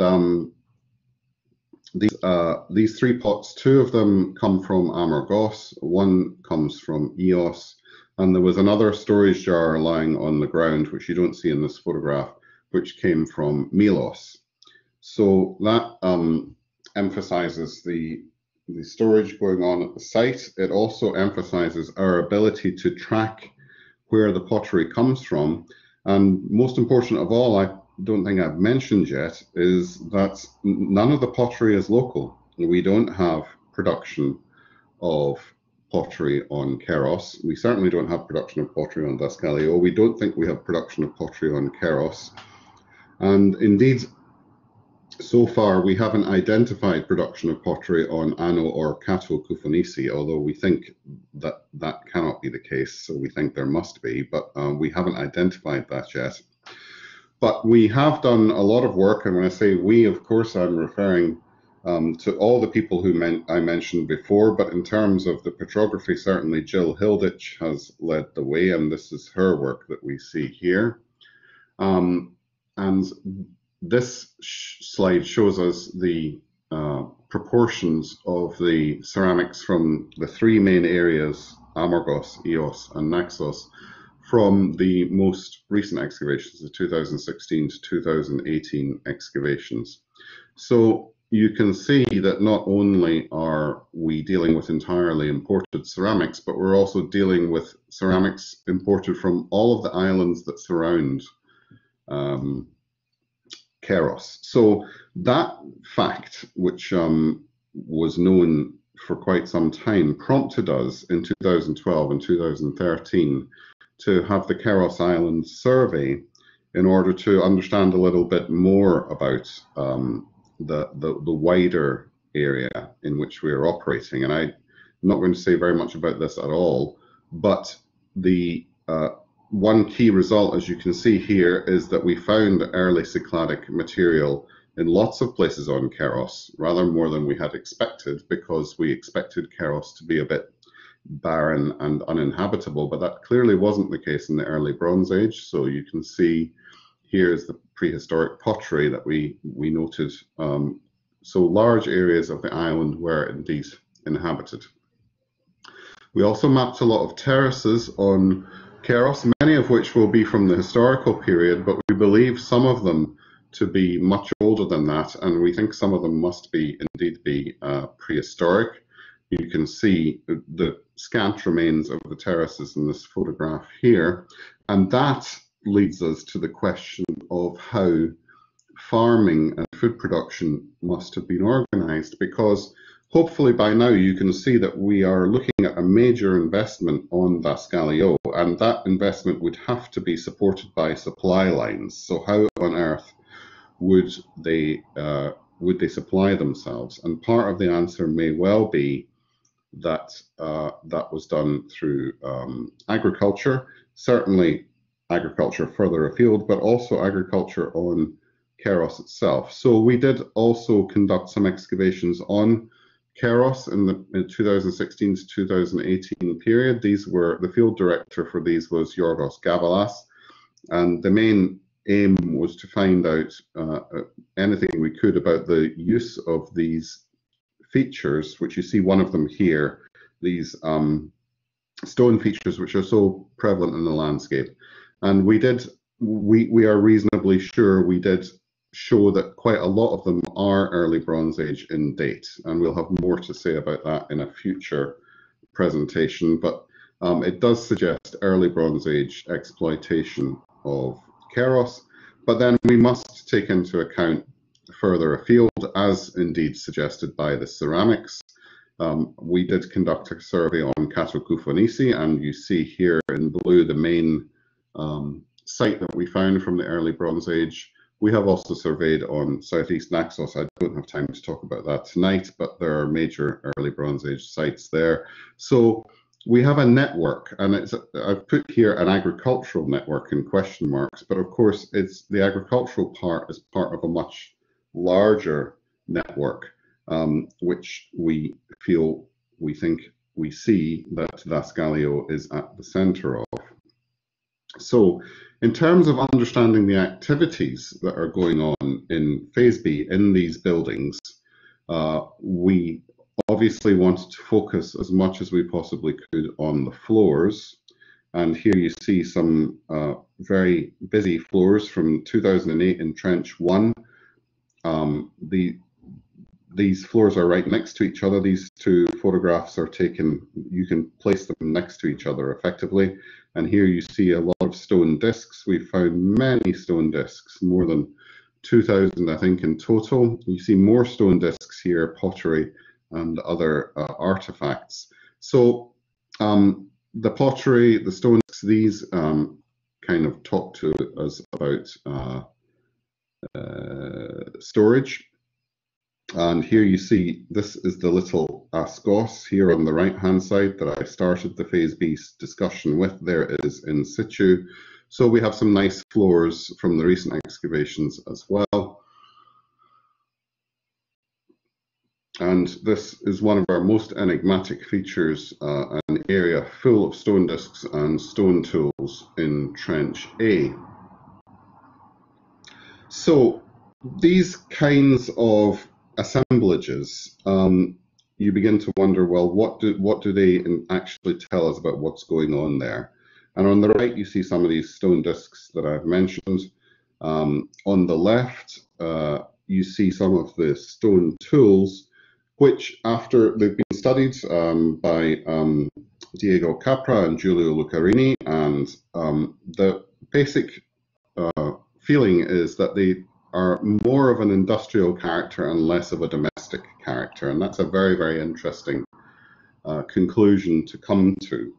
these 3 pots, 2 of them come from Amargos, 1 comes from EOS, and there was another storage jar lying on the ground, which you don't see in this photograph, which came from Milos. So that emphasizes the storage going on at the site. It also emphasizes our ability to track where the pottery comes from. And most important of all, I don't think I've mentioned yet, is that none of the pottery is local. We don't have production of pottery on Keros. We certainly don't have production of pottery on Daskaleo. We don't think we have production of pottery on Keros. And indeed, so far, we haven't identified production of pottery on Ano or Kato Kufanisi, although we think that that cannot be the case. So we think there must be, but we haven't identified that yet. But we have done a lot of work, and when I say we, of course, I'm referring to all the people who I mentioned before, but in terms of the petrography, certainly Jill Hilditch has led the way, and this is her work that we see here. And this slide shows us the proportions of the ceramics from the 3 main areas, Amargos, EOS, and Naxos, from the most recent excavations, the 2016 to 2018 excavations. So you can see that not only are we dealing with entirely imported ceramics, but we're also dealing with ceramics imported from all of the islands that surround Keros. So that fact, which was known for quite some time, prompted us in 2012 and 2013 to have the Keros Islands survey in order to understand a little bit more about the wider area in which we are operating. And I'm not going to say very much about this at all, but the one key result, as you can see here, is that we found early Cycladic material in lots of places on Keros, rather more than we had expected, because we expected Keros to be a bit barren and uninhabitable, but that clearly wasn't the case in the early Bronze Age. So you can see here is the prehistoric pottery that we noted. So large areas of the island were indeed inhabited. We also mapped a lot of terraces on Keros, many of which will be from the historical period, but we believe some of them to be much older than that, and we think some of them must be indeed be prehistoric. You can see the scant remains of the terraces in this photograph here, and that leads us to the question of how farming and food production must have been organized, because hopefully by now you can see that we are looking at a major investment on Dasgalio, and that investment would have to be supported by supply lines. So how on earth would they supply themselves? And part of the answer may well be that that was done through agriculture, certainly agriculture further afield, but also agriculture on Keros itself. So we did also conduct some excavations on Keros in the 2016 to 2018 period. These were, the field director for these was Yorgos Gavalas, and the main aim was to find out anything we could about the use of these features, which you see one of them here, these stone features which are so prevalent in the landscape. And we are reasonably sure we did show that quite a lot of them are early Bronze Age in date, and we'll have more to say about that in a future presentation, but it does suggest early Bronze Age exploitation of Keros. But then we must take into account further afield, as indeed suggested by the ceramics. We did conduct a survey on Kato Kufonisi, and you see here in blue the main site that we found from the early Bronze Age. We have also surveyed on Southeast Naxos. I don't have time to talk about that tonight, but there are major early Bronze Age sites there. So we have a network, and I've put here an agricultural network in question marks, but of course it's the agricultural part is part of a much larger network, which we think we see that Dasgalio is at the center of. So in terms of understanding the activities that are going on in Phase B in these buildings, we obviously wanted to focus as much as we possibly could on the floors. And here you see some very busy floors from 2008 in Trench 1. These floors are right next to each other. These two photographs are taken, you can place them next to each other effectively. And here you see a lot of stone discs. We found many stone discs, more than 2,000, I think, in total. You see more stone discs here, pottery and other artifacts. So the pottery, the stone discs, these kind of talk to us about storage. And here you see, this is the little ascos here on the right-hand side that I started the Phase B discussion with. There it is in situ. So we have some nice floors from the recent excavations as well. And this is one of our most enigmatic features, an area full of stone discs and stone tools in Trench A. So these kinds of assemblages, you begin to wonder, well, what do they actually tell us about what's going on there? And on the right, you see some of these stone discs that I've mentioned. On the left, you see some of the stone tools, which after they've been studied by Diego Capra and Giulio Lucarini, and the basic feeling is that they are more of an industrial character and less of a domestic character, and that's a very, very interesting conclusion to come to.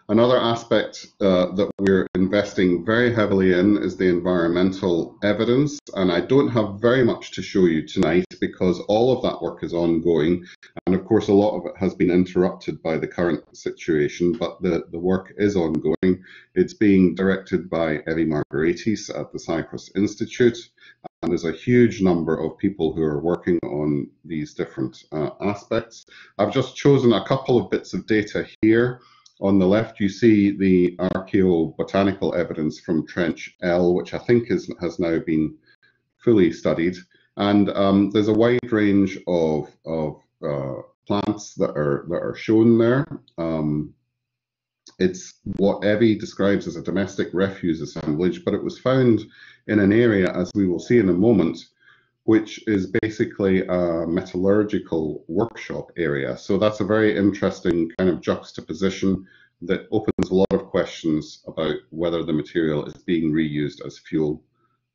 Another aspect that we're investing very heavily in is the environmental evidence, and I don't have very much to show you tonight because all of that work is ongoing, and of course a lot of it has been interrupted by the current situation, but the work is ongoing. It's being directed by Evi Margaritis at the Cyprus Institute, and there's a huge number of people who are working on these different aspects. I've just chosen a couple of bits of data here. On the left, you see the archaeobotanical evidence from Trench L, which I think has now been fully studied. And there's a wide range of plants that are shown there. It's what Evi describes as a domestic refuse assemblage, but it was found in an area, as we will see in a moment, which is basically a metallurgical workshop area. So that's a very interesting kind of juxtaposition that opens a lot of questions about whether the material is being reused as fuel.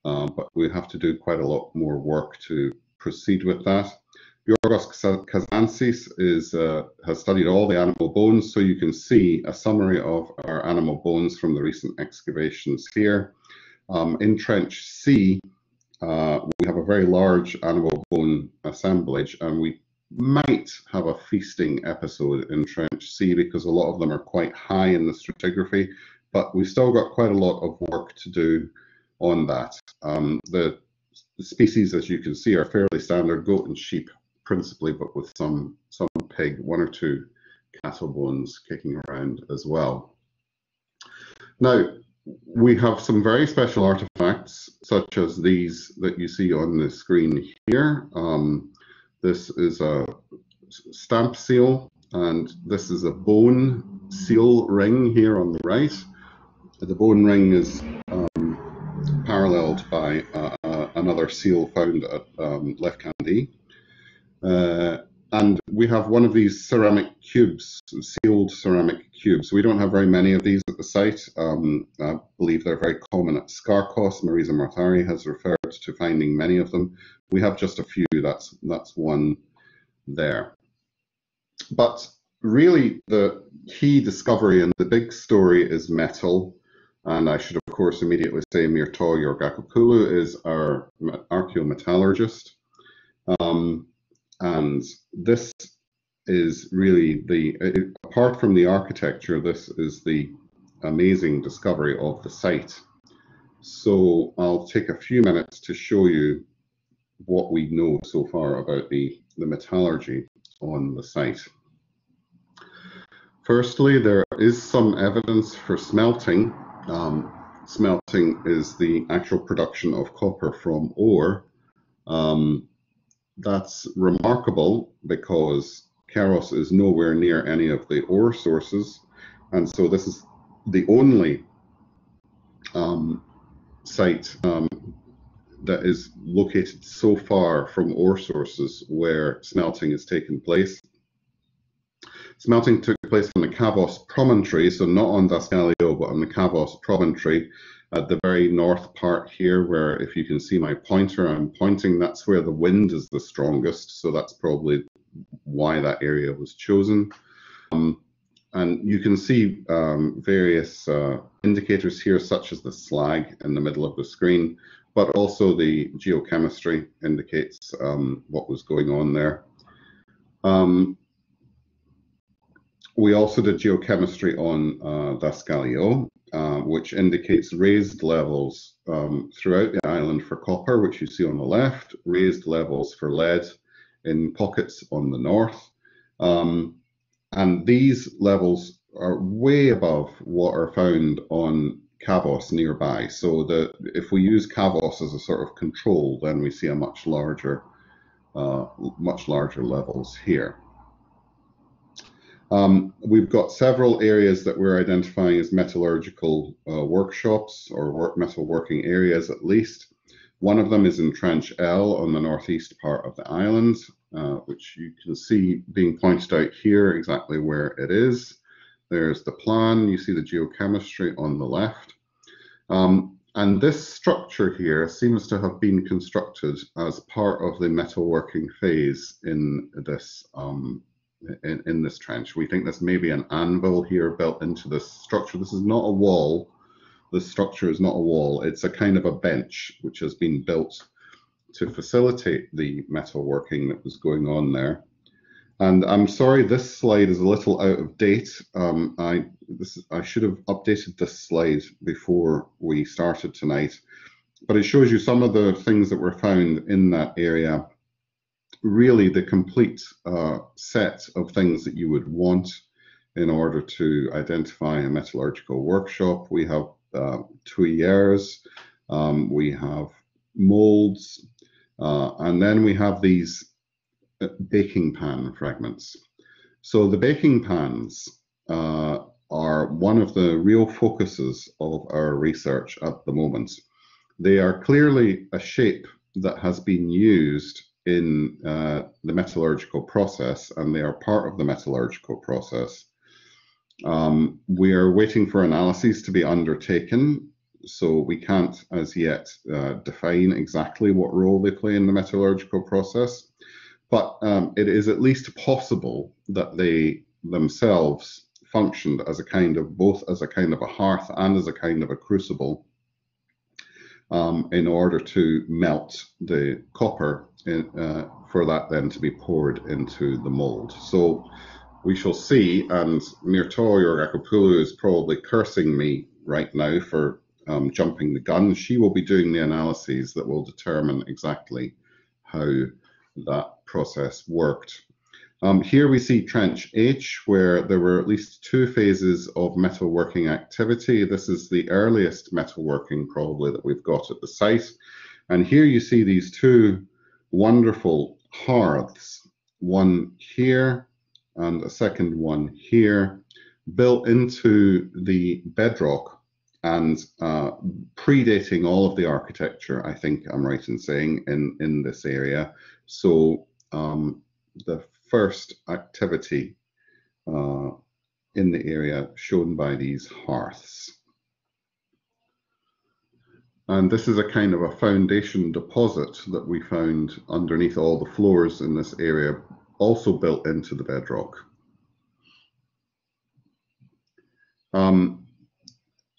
But we have to do quite a lot more work to proceed with that. Yorgos Kazantzis has studied all the animal bones, so you can see a summary of our animal bones from the recent excavations here. In Trench C, we have a very large animal bone assemblage, and we might have a feasting episode in Trench C because a lot of them are quite high in the stratigraphy, but we've still got quite a lot of work to do on that. The species, as you can see, are fairly standard, goat and sheep principally, but with some pig, one or two cattle bones kicking around as well. Now, we have some very special artifacts, such as these that you see on the screen here. This is a stamp seal, and this is a bone seal ring here on the right. The bone ring is paralleled by another seal found at Left Candie. And we have one of these ceramic cubes, sealed ceramic cubes. We don't have very many of these at the site. I believe they're very common at Skarkos. Marisa Martari has referred to finding many of them. We have just a few. That's one there. But really, the key discovery and the big story is metal. And I should, of course, immediately say Mirto Georgakopoulou is our archaeometallurgist. And this is really apart from the architecture, this is the amazing discovery of the site. So I'll take a few minutes to show you what we know so far about the metallurgy on the site. Firstly, there is some evidence for smelting. Smelting is the actual production of copper from ore. That's remarkable because Keros is nowhere near any of the ore sources, and so this is the only site that is located so far from ore sources where smelting has taken place. Smelting took place on the Kavos promontory, so not on Daskalio, but on the Kavos promontory at the very north part here, where if you can see my pointer, I'm pointing, that's where the wind is the strongest, so that's probably why that area was chosen. And you can see various indicators here, such as the slag in the middle of the screen, but also the geochemistry indicates what was going on there. We also did geochemistry on Daskalio, which indicates raised levels throughout the island for copper, which you see on the left, raised levels for lead in pockets on the north. And these levels are way above what are found on Kavos nearby. So if we use Kavos as a sort of control, then we see a much larger levels here. We've got several areas that we're identifying as metallurgical workshops or metal working areas at least. One of them is in Trench L on the northeast part of the island, which you can see being pointed out here exactly where it is. There's the plan. You see the geochemistry on the left. And this structure here seems to have been constructed as part of the metalworking phase in this in this trench. We think this may be an anvil here built into this structure. This is not a wall. This structure is not a wall. It's a kind of a bench which has been built to facilitate the metalworking that was going on there. And I'm sorry, this slide is a little out of date. I should have updated this slide before we started tonight, but it shows you some of the things that were found in that area. Really the complete set of things that you would want in order to identify a metallurgical workshop. We have tuyères, we have molds, and then we have these baking pan fragments. So the baking pans are one of the real focuses of our research at the moment. They are clearly a shape that has been used in the metallurgical process, and they are part of the metallurgical process. We are waiting for analyses to be undertaken, so we can't as yet define exactly what role they play in the metallurgical process. But it is at least possible that they themselves functioned as a kind of, both as a kind of a hearth and as a kind of a crucible in order to melt the copper for that then to be poured into the mold. So we shall see, and Myrto Georgakopoulou is probably cursing me right now for jumping the gun. She will be doing the analyses that will determine exactly how that process worked. Here we see Trench H, where there were at least 2 phases of metalworking activity. This is the earliest metalworking probably that we've got at the site. And here you see these 2 wonderful hearths, one here and a second one here, built into the bedrock and predating all of the architecture, I think I'm right in saying, in this area. So the first activity in the area shown by these hearths. And this is a kind of a foundation deposit that we found underneath all the floors in this area, also built into the bedrock.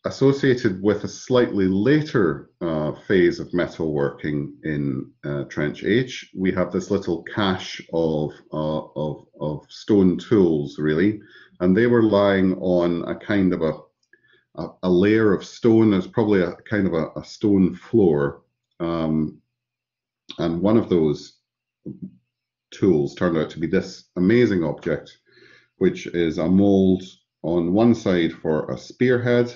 Associated with a slightly later phase of metalworking in Trench H, we have this little cache of stone tools, really, and they were lying on a kind of a layer of stone. There's probably a kind of a stone floor, and one of those tools turned out to be this amazing object, which is a mold on one side for a spearhead,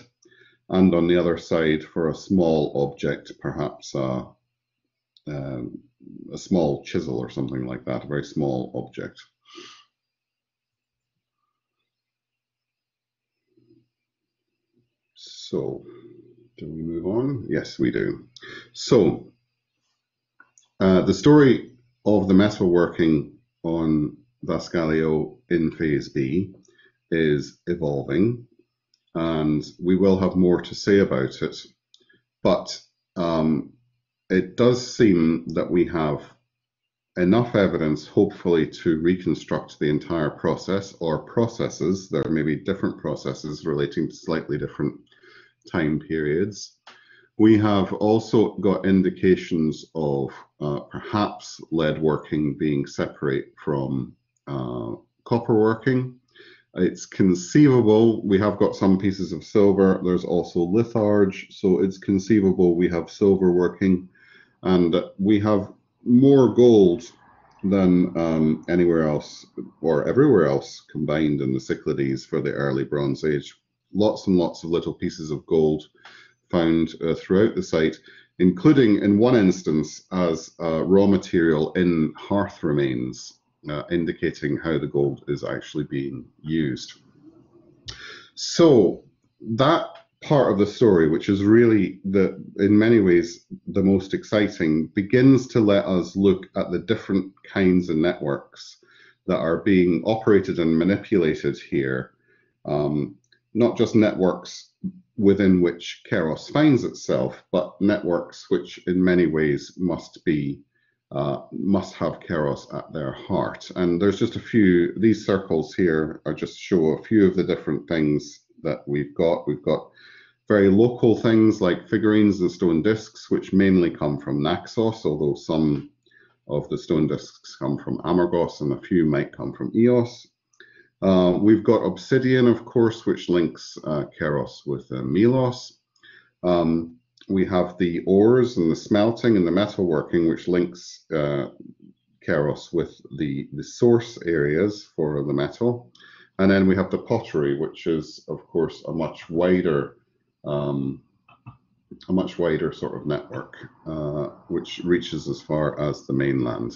and on the other side for a small object, perhaps a small chisel or something like that, a very small object. So, do we move on? Yes, we do. So, the story of the metalworking on Vascalio in Phase B is evolving, and we will have more to say about it, but it does seem that we have enough evidence, hopefully, to reconstruct the entire process or processes. There may be different processes relating to slightly different time periods. We have also got indications of perhaps lead working being separate from copper working. It's conceivable we have got some pieces of silver. There's also litharge, so it's conceivable we have silver working, and we have more gold than anywhere else or everywhere else combined in the Cyclades for the early Bronze Age. Lots and lots of little pieces of gold found throughout the site, including in one instance as raw material in hearth remains. indicating how the gold is actually being used. So that part of the story, which is really in many ways the most exciting, begins to let us look at the different kinds of networks that are being operated and manipulated here. Not just networks within which Keros finds itself, but networks which in many ways must have Keros at their heart. And there's just a few, these circles here are just show a few of the different things that we've got. We've got very local things like figurines and stone discs, which mainly come from Naxos, although some of the stone discs come from Amargos and a few might come from Eos. We've got obsidian, of course, which links Keros with Milos. We have the ores and the smelting and the metalworking, which links Keros with the source areas for the metal. And then we have the pottery, which is, of course, a much wider sort of network, which reaches as far as the mainland.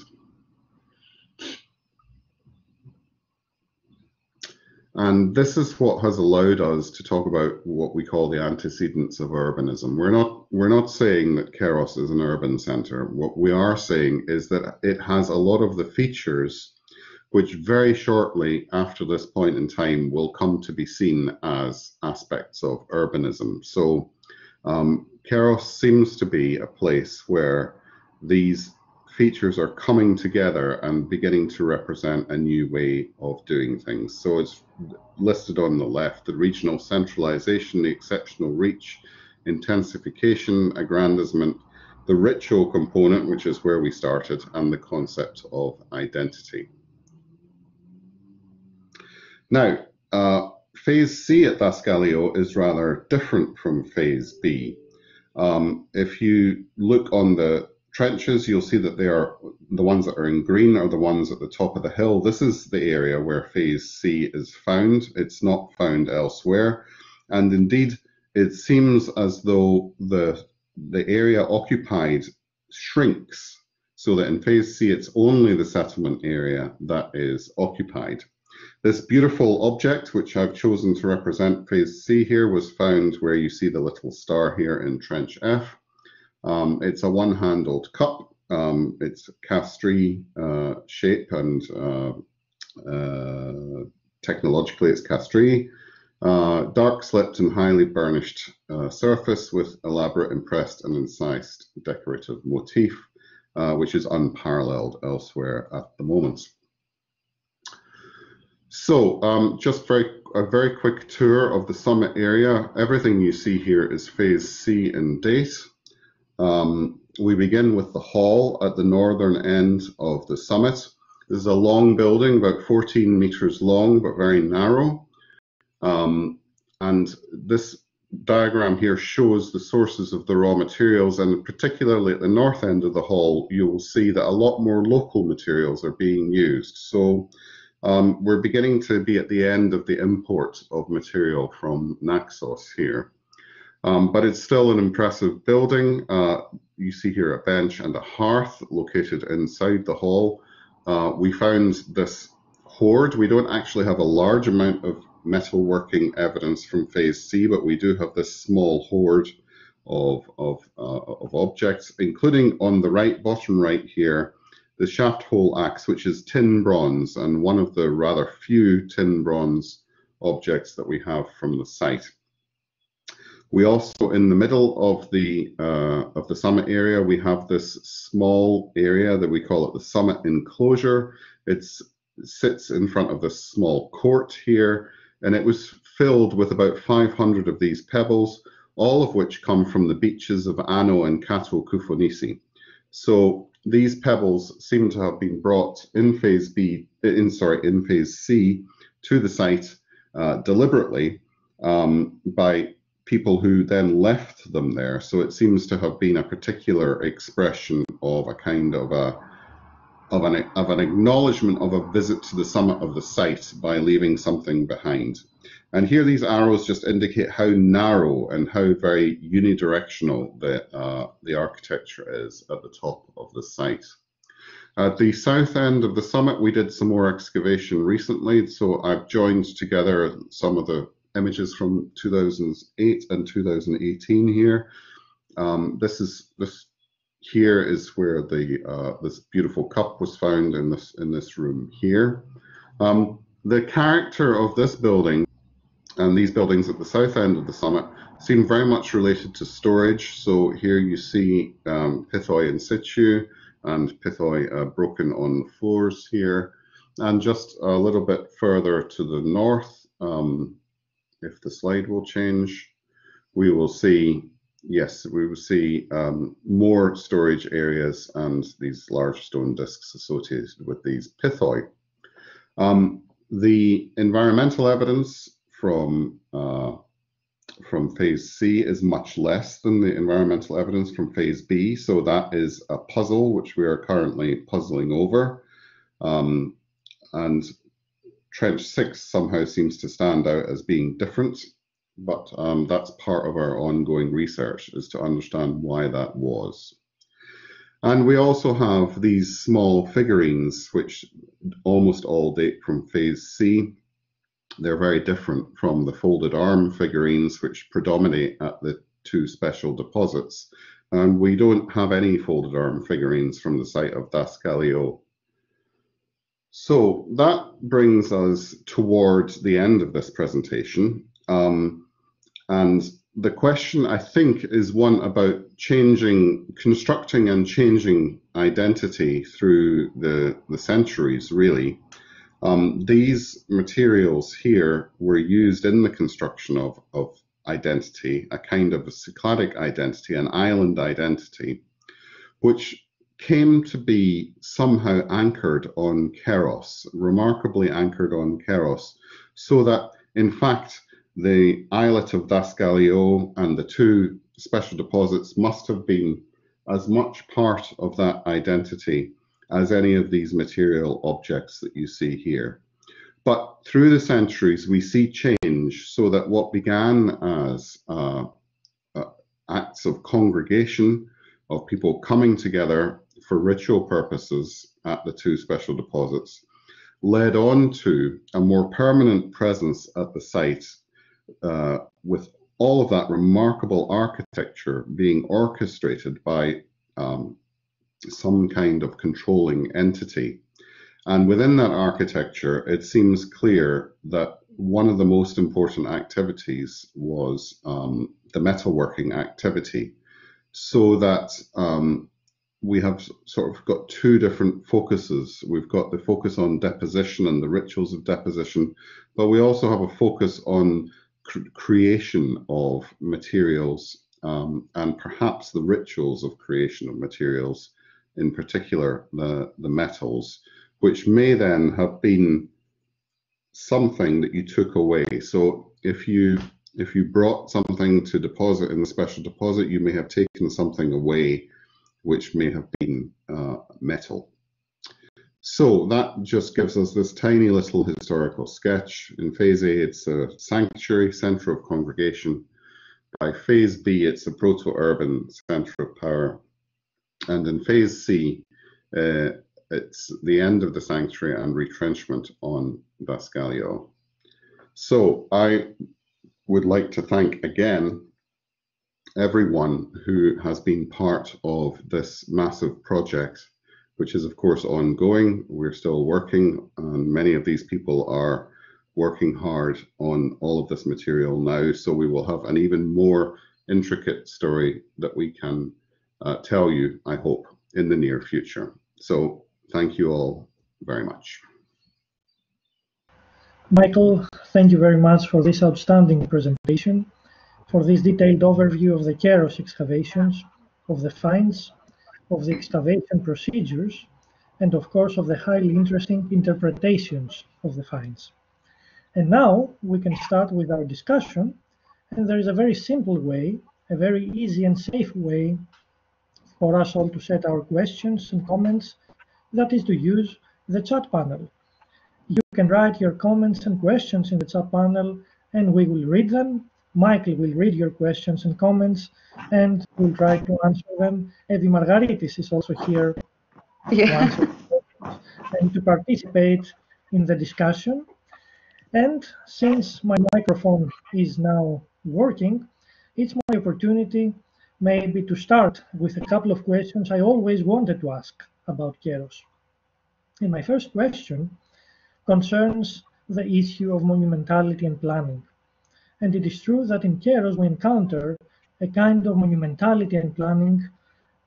And this is what has allowed us to talk about what we call the antecedents of urbanism. We're not saying that Keros is an urban center. What we are saying is that it has a lot of the features which very shortly after this point in time will come to be seen as aspects of urbanism. So Keros seems to be a place where these features are coming together and beginning to represent a new way of doing things. So it's listed on the left: the regional centralization, the exceptional reach, intensification, aggrandizement, the ritual component, which is where we started, and the concept of identity. Now, phase C at Daskaleo is rather different from phase B. If you look on the trenches, you'll see that they are the ones that are in green are the ones at the top of the hill. This is the area where phase C is found. It's not found elsewhere. And indeed, it seems as though the area occupied shrinks, so that in phase C, it's only the settlement area that is occupied. This beautiful object, which I've chosen to represent phase C here, was found where you see the little star here in Trench F. It's a one-handled cup. It's Castries shape, and technologically it's Castries. Dark slipped and highly burnished surface with elaborate impressed and incised decorative motif, which is unparalleled elsewhere at the moment. So just a very quick tour of the summit area. Everything you see here is phase C in date. We begin with the hall at the northern end of the summit. This is a long building, about 14 meters long, but very narrow. And this diagram here shows the sources of the raw materials, and particularly at the north end of the hall, you will see that a lot more local materials are being used. So we're beginning to be at the end of the import of material from Naxos here. But it's still an impressive building. You see here a bench and a hearth located inside the hall. We found this hoard. We don't actually have a large amount of metalworking evidence from phase C, but we do have this small hoard of objects, including on the right, bottom right here, the shaft hole axe, which is tin bronze, and one of the rather few tin bronze objects that we have from the site. We also, in the middle of the summit area, we have this small area that we call it the summit enclosure. It sits in front of this small court here, and it was filled with about 500 of these pebbles, all of which come from the beaches of Ano and Kato Koufonisi. So these pebbles seem to have been brought in phase C to the site deliberately by people who then left them there. So it seems to have been a particular expression of a kind of an acknowledgement of a visit to the summit of the site by leaving something behind. And here these arrows just indicate how narrow and how very unidirectional the architecture is at the top of the site. At the south end of the summit, we did some more excavation recently, so I've joined together some of the images from 2008 and 2018 here. This here is where the this beautiful cup was found in this room here. The character of this building and these buildings at the south end of the summit seem very much related to storage. So here you see pithoi in situ and pithoi broken on floors here. And just a little bit further to the north, if the slide will change, we will see, yes, we will see more storage areas and these large stone discs associated with these pithoi. The environmental evidence from phase C is much less than the environmental evidence from phase B, so that is a puzzle which we are currently puzzling over. And Trench 6 somehow seems to stand out as being different, but that's part of our ongoing research, is to understand why that was. And we also have these small figurines, which almost all date from phase C. They're very different from the folded arm figurines, which predominate at the two special deposits. And we don't have any folded arm figurines from the site of Das Galileo. So that brings us towards the end of this presentation. And the question, I think, is one about constructing and changing identity through the centuries, really. These materials here were used in the construction of identity, a kind of a Cycladic identity, an island identity, which came to be somehow anchored on Keros, remarkably anchored on Keros, so that, in fact, the islet of Das Galileo and the two special deposits must have been as much part of that identity as any of these material objects that you see here. But through the centuries, we see change, so that what began as acts of congregation, of people coming together for ritual purposes at the two special deposits, led on to a more permanent presence at the site, with all of that remarkable architecture being orchestrated by some kind of controlling entity. And within that architecture, it seems clear that one of the most important activities was the metalworking activity, so that we have sort of got two different focuses. We've got the focus on deposition and the rituals of deposition, but we also have a focus on creation of materials and perhaps the rituals of creation of materials, in particular the metals, which may then have been something that you took away. So if you brought something to deposit in the special deposit, you may have taken something away which may have been metal. So that just gives us this tiny little historical sketch. In phase A, it's a sanctuary, center of congregation. By phase B, it's a proto-urban center of power. And in phase C, it's the end of the sanctuary and retrenchment on Das Galileo. So I would like to thank again everyone who has been part of this massive project, which is of course ongoing. We're still working, and many of these people are working hard on all of this material now, so we will have an even more intricate story that we can tell you, I hope, in the near future. So thank you all very much. Michael, thank you very much for this outstanding presentation, for this detailed overview of the Keros excavations, of the finds, of the excavation procedures, and of course of the highly interesting interpretations of the finds. And now we can start with our discussion, and there is a very simple way, a very easy and safe way for us all to set our questions and comments, that is to use the chat panel. You can write your comments and questions in the chat panel, and we will read them. Michael will read your questions and comments, and we'll try to answer them. Eddie Margaritis is also here to answer and to participate in the discussion. And since my microphone is now working, it's my opportunity maybe to start with a couple of questions I always wanted to ask about Keros. And my first question concerns the issue of monumentality and planning. And it is true that in Keros we encounter a kind of monumentality and planning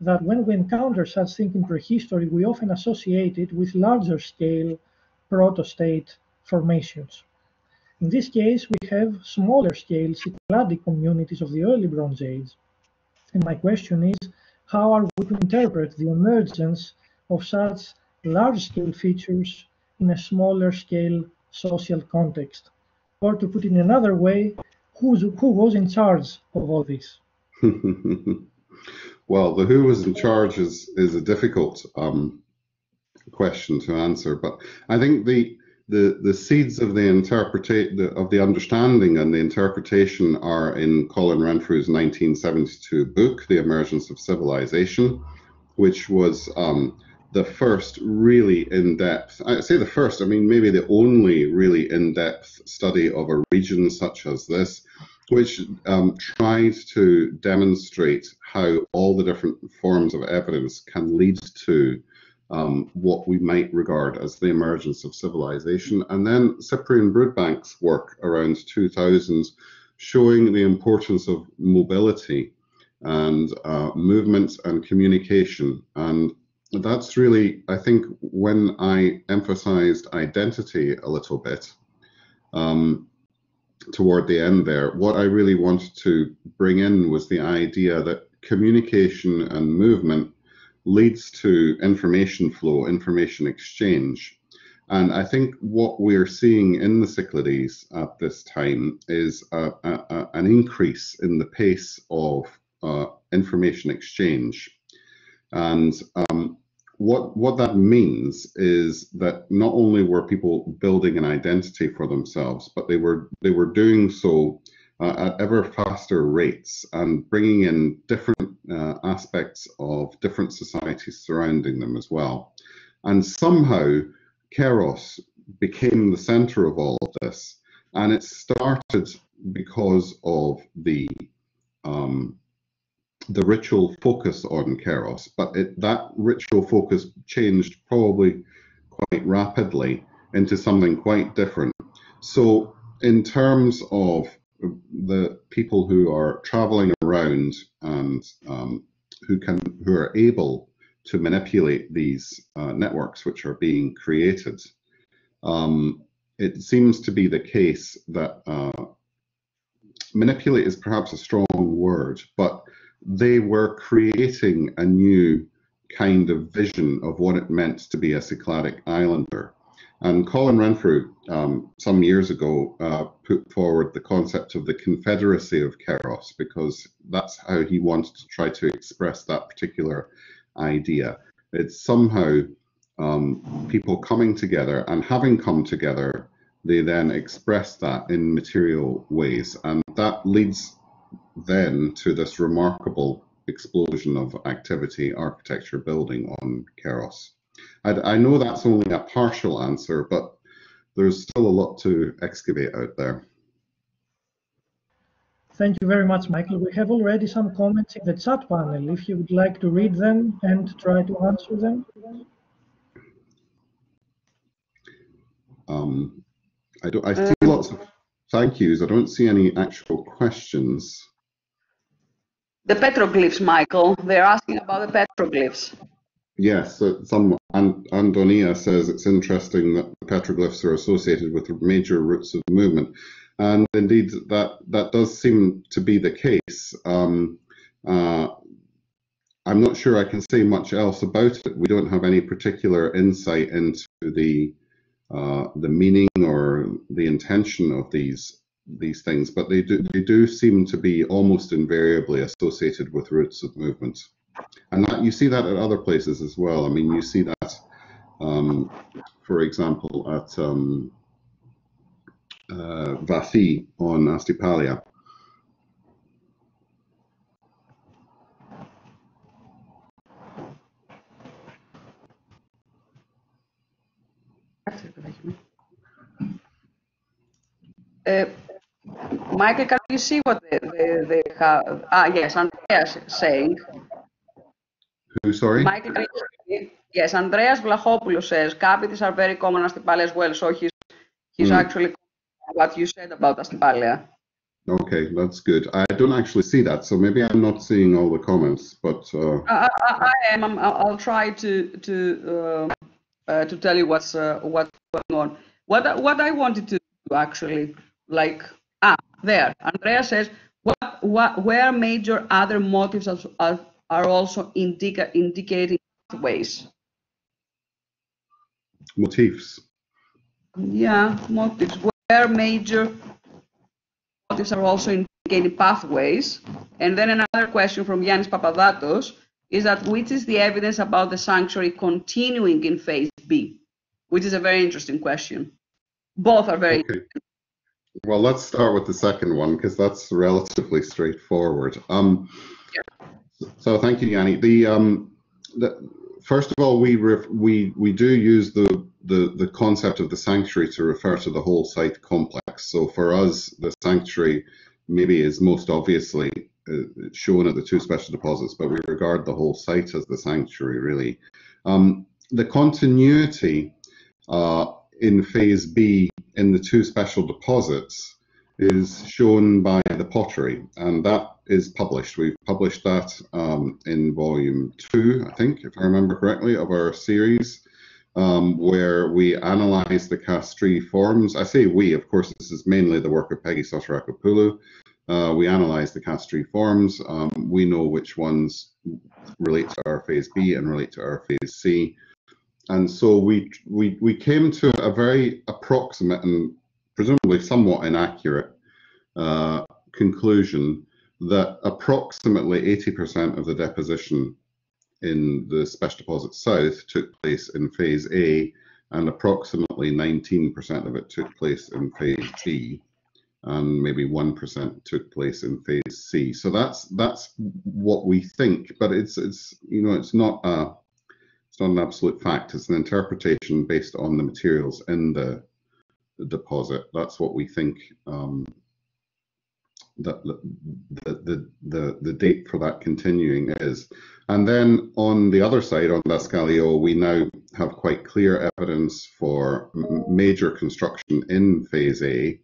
that when we encounter such thing in prehistory, we often associate it with larger scale proto-state formations. In this case, we have smaller scale Cycladic communities of the early Bronze Age. And my question is, how are we to interpret the emergence of such large-scale features in a smaller scale social context? Or to put it in another way, who was in charge of all this? Well, the who was in charge is a difficult question to answer, but I think the seeds of the understanding and the interpretation are in Colin Renfrew's 1972 book, The Emergence of Civilization, which was the first really in-depth, I say the first, I mean maybe the only really in-depth study of a region such as this, which tried to demonstrate how all the different forms of evidence can lead to what we might regard as the emergence of civilization. And then Cyprian Broodbank's work around 2000 showing the importance of mobility and movement and communication. And that's really, I think, when I emphasized identity a little bit toward the end there, what I really wanted to bring in was the idea that communication and movement leads to information flow, information exchange. And I think what we're seeing in the Cyclades at this time is an increase in the pace of information exchange. And what that means is that not only were people building an identity for themselves, but they were doing so at ever faster rates and bringing in different aspects of different societies surrounding them as well. And somehow Keros became the center of all of this, and it started because of the ritual focus on Keros, but that ritual focus changed probably quite rapidly into something quite different. So in terms of the people who are traveling around and who are able to manipulate these networks which are being created, it seems to be the case that manipulate is perhaps a strong word, but they were creating a new kind of vision of what it meant to be a Cycladic islander. And Colin Renfrew, some years ago, put forward the concept of the Confederacy of Keros, because that's how he wanted to try to express that particular idea. It's somehow people coming together, and having come together, they then express that in material ways. And that leads then to this remarkable explosion of activity, architecture, building on Keros. I know that's only a partial answer, but there's still a lot to excavate out there. Thank you very much, Michael. We have already some comments in the chat panel. If you would like to read them and try to answer them. I see lots of thank yous. I don't see any actual questions. The petroglyphs, Michael. They're asking about the petroglyphs. Yes, Andonia says it's interesting that the petroglyphs are associated with major routes of movement. And indeed, that does seem to be the case. I'm not sure I can say much else about it. We don't have any particular insight into the meaning or the intention of these things, but they do seem to be almost invariably associated with routes of movement. And that, you see that at other places as well. I mean, you see that, for example, at Vathi on Astypalaia. Michael, can you see what they have? Yes, Andreas is saying. Who, sorry? Michael, can you see? Yes, Andreas Vlachopoulos says cavities are very common in Astypalae as well. So he's actually what you said about Astypalae. Okay, that's good. I don't actually see that, so maybe I'm not seeing all the comments, but I am. I'll try to tell you what's going on. What I wanted to do actually, like there, Andrea says, where major other motives are also indicating pathways. Motifs. Yeah, motives. Where major motives are also indicating pathways. And then another question from Yannis Papadatos is that which is the evidence about the sanctuary continuing in phase B, which is a very interesting question. Both are very okay. Well, let's start with the second one because that's relatively straightforward. So thank you, Yanni. First of all, we do use the concept of the sanctuary to refer to the whole site complex. So for us, the sanctuary maybe is most obviously shown at the two special deposits, but we regard the whole site as the sanctuary, really. The continuity in phase B in the two special deposits is shown by the pottery, and that is published. We've published that in volume 2, I think, if I remember correctly, of our series, where we analyze the Castries forms. I say we, of course, this is mainly the work of Peggy Soterakopoulos. We analyze the Castries forms. We know which ones relate to our phase B and relate to our phase C. And so we came to a very approximate and presumably somewhat inaccurate conclusion that approximately 80% of the deposition in the Special Deposit South took place in phase A, and approximately 19% of it took place in phase B, and maybe 1% took place in phase C. So that's what we think, but it's not an absolute fact. It's an interpretation based on the materials in the deposit. That's what we think that the date for that continuing is. And then on the other side, on Daskalio, we now have quite clear evidence for major construction in phase A,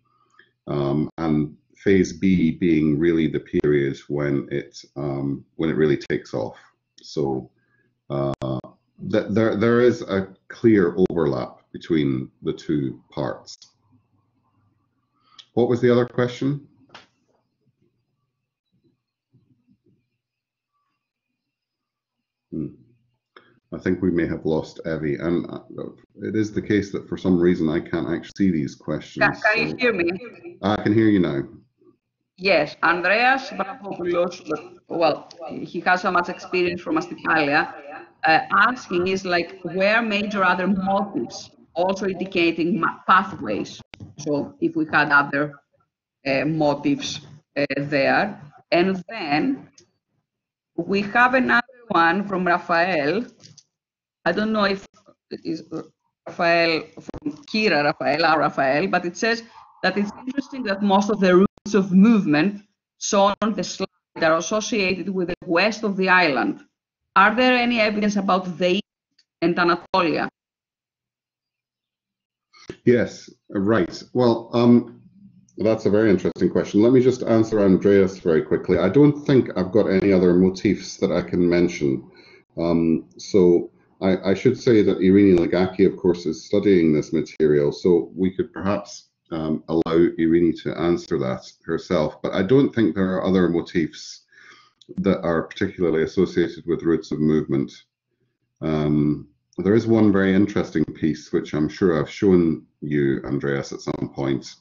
and phase B being really the period when it really takes off. So there is a clear overlap between the two parts. What was the other question? I think we may have lost Evie, and it is the case that for some reason I can't actually see these questions. Can you hear me? I can hear you now. Yes, Andreas Vlachopoulos, well, he has so much experience from Astypalae, asking is like where major other motives also indicating pathways. So if we had other motives there. And then we have another one from Rafael. I don't know if it is Rafael from Kira Rafael or Rafael, but it says that it's interesting that most of the routes of movement shown on the slide are associated with the west of the island. Are there any evidence about the east and Anatolia? Yes, right. Well, that's a very interesting question. Let me just answer Andreas very quickly. I don't think I've got any other motifs that I can mention. So I should say that Irini Ligaki, of course, is studying this material, so we could perhaps allow Irini to answer that herself. But I don't think there are other motifs that are particularly associated with routes of movement. There is one very interesting piece, which I'm sure I've shown you, Andreas, at some point,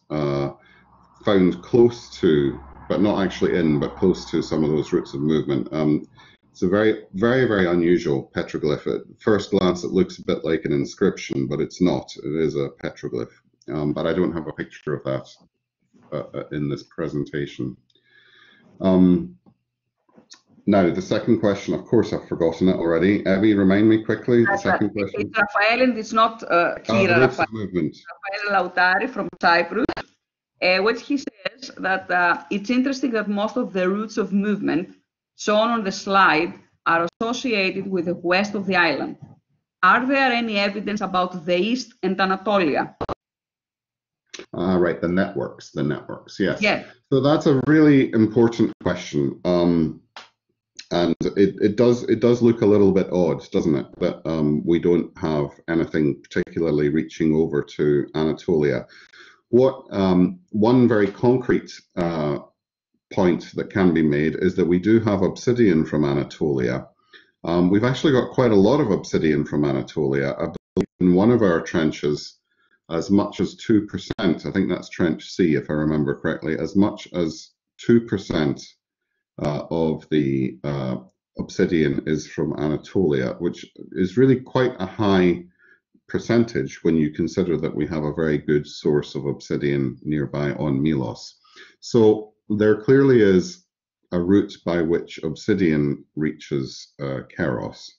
found close to, but not actually in, but close to some of those routes of movement. It's a very, very, very unusual petroglyph. At first glance, it looks a bit like an inscription, but it's not. It is a petroglyph. But I don't have a picture of that in this presentation. Now, the second question, of course, I've forgotten it already. Evie, remind me quickly, the second question. It's Rafael, and it's not Kira the Rafael. movement. Rafael Lautari from Cyprus, which he says that it's interesting that most of the routes of movement shown on the slide are associated with the west of the island. Are there any evidence about the east and Anatolia? Right, the networks, yes. Yeah. So that's a really important question, and it does look a little bit odd, doesn't it, that we don't have anything particularly reaching over to Anatolia. What one very concrete point that can be made is that we do have obsidian from Anatolia. We've actually got quite a lot of obsidian from Anatolia. I believe in one of our trenches, as much as 2%, I think that's trench C if I remember correctly, as much as 2% of the obsidian is from Anatolia, which is really quite a high percentage when you consider that we have a very good source of obsidian nearby on Milos. So there clearly is a route by which obsidian reaches Keros.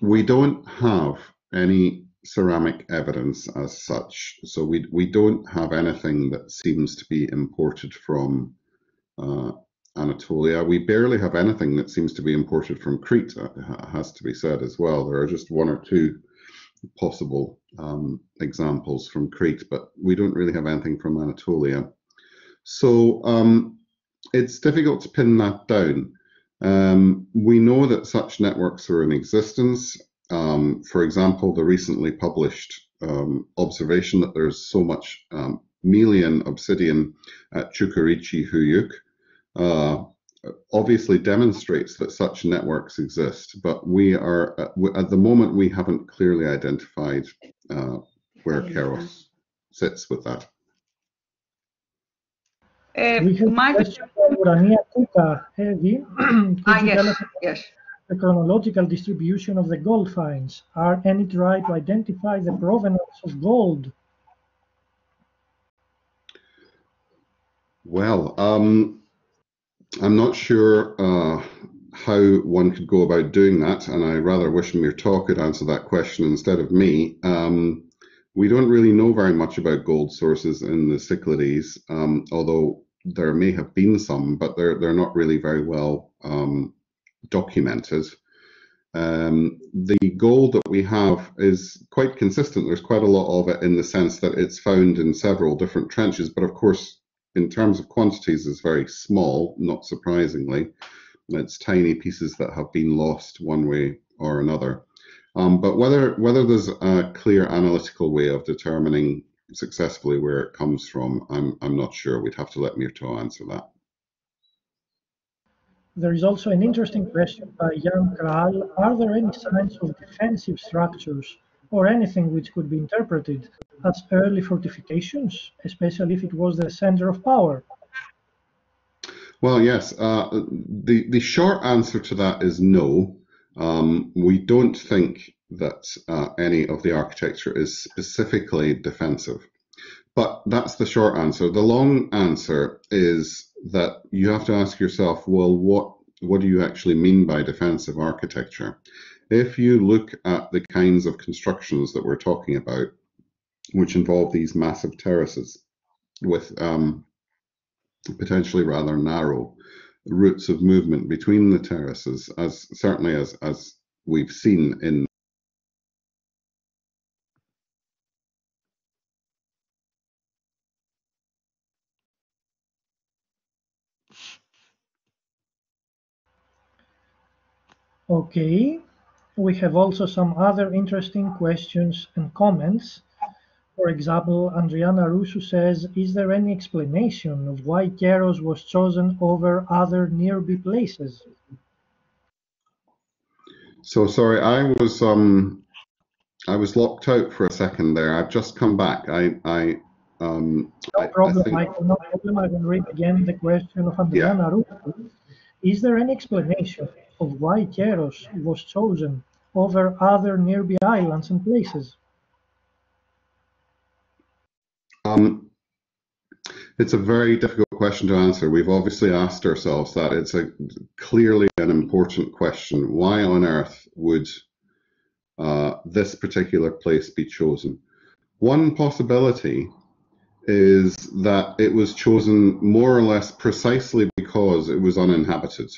We don't have any ceramic evidence as such, so we don't have anything that seems to be imported from Anatolia. We barely have anything that seems to be imported from Crete, has to be said as well. There are just one or two possible examples from Crete, but we don't really have anything from Anatolia. So it's difficult to pin that down. We know that such networks are in existence. For example, the recently published observation that there's so much Melian obsidian at Çukurçay Höyük obviously demonstrates that such networks exist, but we are at the moment we haven't clearly identified where Keros sits with that. We have a question from Urania Kuka. Heavy. Could you tell us the chronological distribution of the gold finds? Are any try to identify the provenance of gold? Well, I'm not sure how one could go about doing that, and I rather wish Mirta could answer that question instead of me. We don't really know very much about gold sources in the Cyclades, although there may have been some, but they're not really very well documented. The gold that we have is quite consistent. There's quite a lot of it in the sense that it's found in several different trenches, but of course, in terms of quantities, is very small, not surprisingly. It's tiny pieces that have been lost one way or another. But whether there's a clear analytical way of determining successfully where it comes from, I'm not sure. We'd have to let Mirta answer that. There is also an interesting question by Jan Kral. Are there any signs of defensive structures or anything which could be interpreted as early fortifications, especially if it was the center of power? Well, yes. The short answer to that is no. We don't think that any of the architecture is specifically defensive. But that's the short answer. The long answer is that you have to ask yourself, well, what do you actually mean by defensive architecture? If you look at the kinds of constructions that we're talking about, which involve these massive terraces with potentially rather narrow routes of movement between the terraces, as certainly as we've seen in Okay, we have also some other interesting questions and comments. For example, Andriana Rusu says, is there any explanation of why Keros was chosen over other nearby places? So sorry, I was locked out for a second there. I've just come back. No problem, Michael, no problem. I will read again the question of Andriana Rusu. Is there any explanation of why Keros was chosen over other nearby islands and places? It's a very difficult question to answer. We've obviously asked ourselves that. It's clearly an important question. Why on earth would this particular place be chosen? One possibility is that it was chosen more or less precisely because it was uninhabited.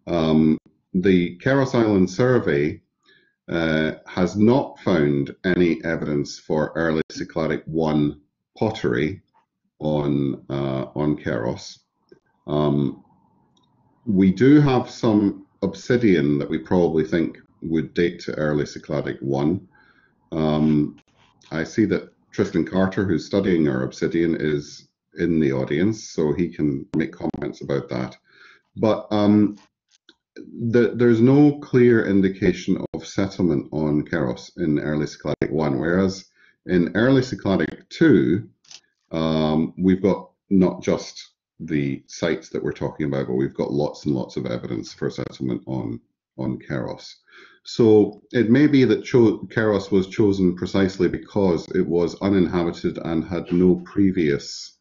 The Keros Island survey has not found any evidence for early Cycladic I pottery on Keros. We do have some obsidian that we probably think would date to early Cycladic I. I see that Tristan Carter, who's studying our obsidian, is in the audience, so he can make comments about that. But there's no clear indication of settlement on Keros in early Cycladic I, whereas in early Cycladic II, we've got not just the sites that we're talking about, but we've got lots and lots of evidence for settlement on Keros. So it may be that Keros was chosen precisely because it was uninhabited and had no previous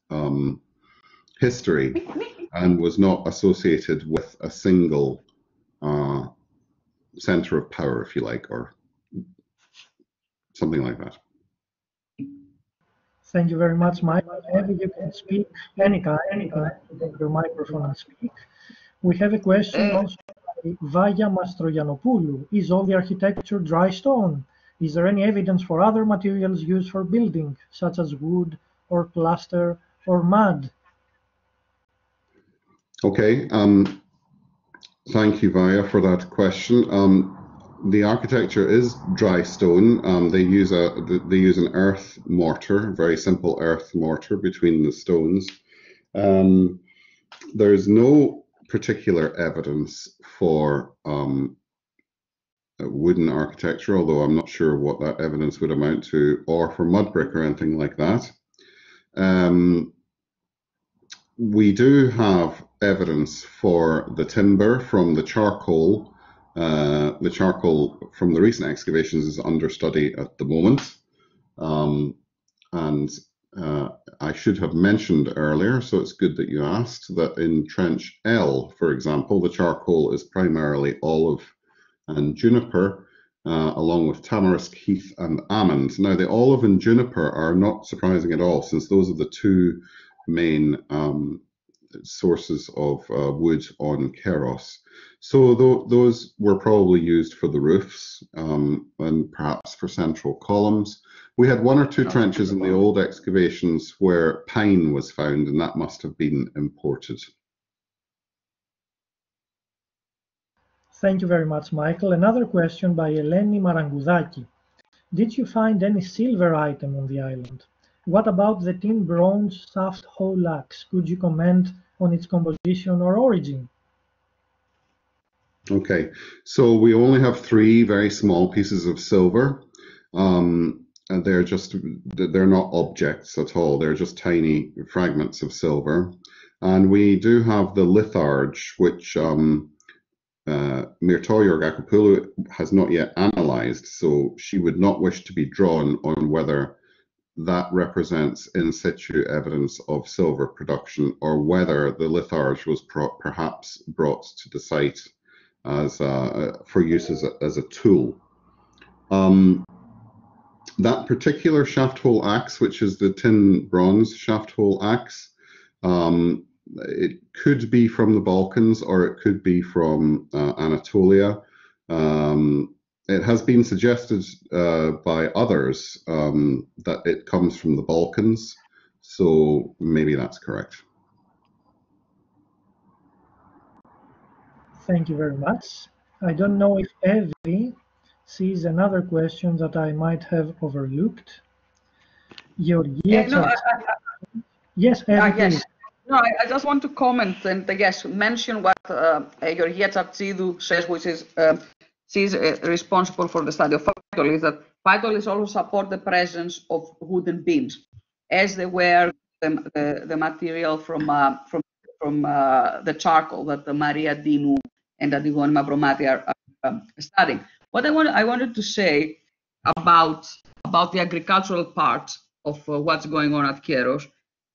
history and was not associated with a single center of power, if you like, or something like that. Thank you very much, Mike. Maybe you can speak anytime, take your microphone and speak. We have a question also by Vaya Mastroyanopoulou. Is all the architecture dry stone? Is there any evidence for other materials used for building, such as wood or plaster or mud? Okay, thank you, Vaya, for that question. The architecture is dry stone. They use an earth mortar, very simple earth mortar between the stones. There's no particular evidence for wooden architecture, although I'm not sure what that evidence would amount to, or for mud brick or anything like that. We do have evidence for the timber from the charcoal. The charcoal from the recent excavations is under study at the moment. I should have mentioned earlier, so it's good that you asked, that in Trench L, for example, the charcoal is primarily olive and juniper, along with tamarisk, heath, and almond. Now, the olive and juniper are not surprising at all, since those are the two main sources of wood on Keros. So those were probably used for the roofs and perhaps for central columns. We had one or two trenches in the old excavations where pine was found, and that must have been imported. Thank you very much, Michael. Another question by Eleni Marangoudaki. Did you find any silver item on the island? What about the tin bronze shaft hole axe? Could you comment on its composition or origin? Okay, so we only have 3 very small pieces of silver. And they're not objects at all. They're just tiny fragments of silver. And we do have the litharge, which Mirtoy Georgakopoulou has not yet analyzed, so she would not wish to be drawn on whether that represents in situ evidence of silver production or whether the litharge was perhaps brought to the site as for use as a tool. That particular shaft hole axe, which is the tin bronze shaft hole axe, it could be from the Balkans or it could be from Anatolia. It has been suggested by others that it comes from the Balkans, so maybe that's correct. Thank you very much. I don't know if Evie sees another question that I might have overlooked. Yes, Evie. Yes. No, I just want to comment and mention what Georgia Tsatsidou says, which is she's responsible for the study of phytolis, that phytolis also support the presence of wooden beams, as they were the material from the charcoal that the Maria Dinu and Antigone Mavromati are studying. What I wanted to say about the agricultural part of what's going on at Keros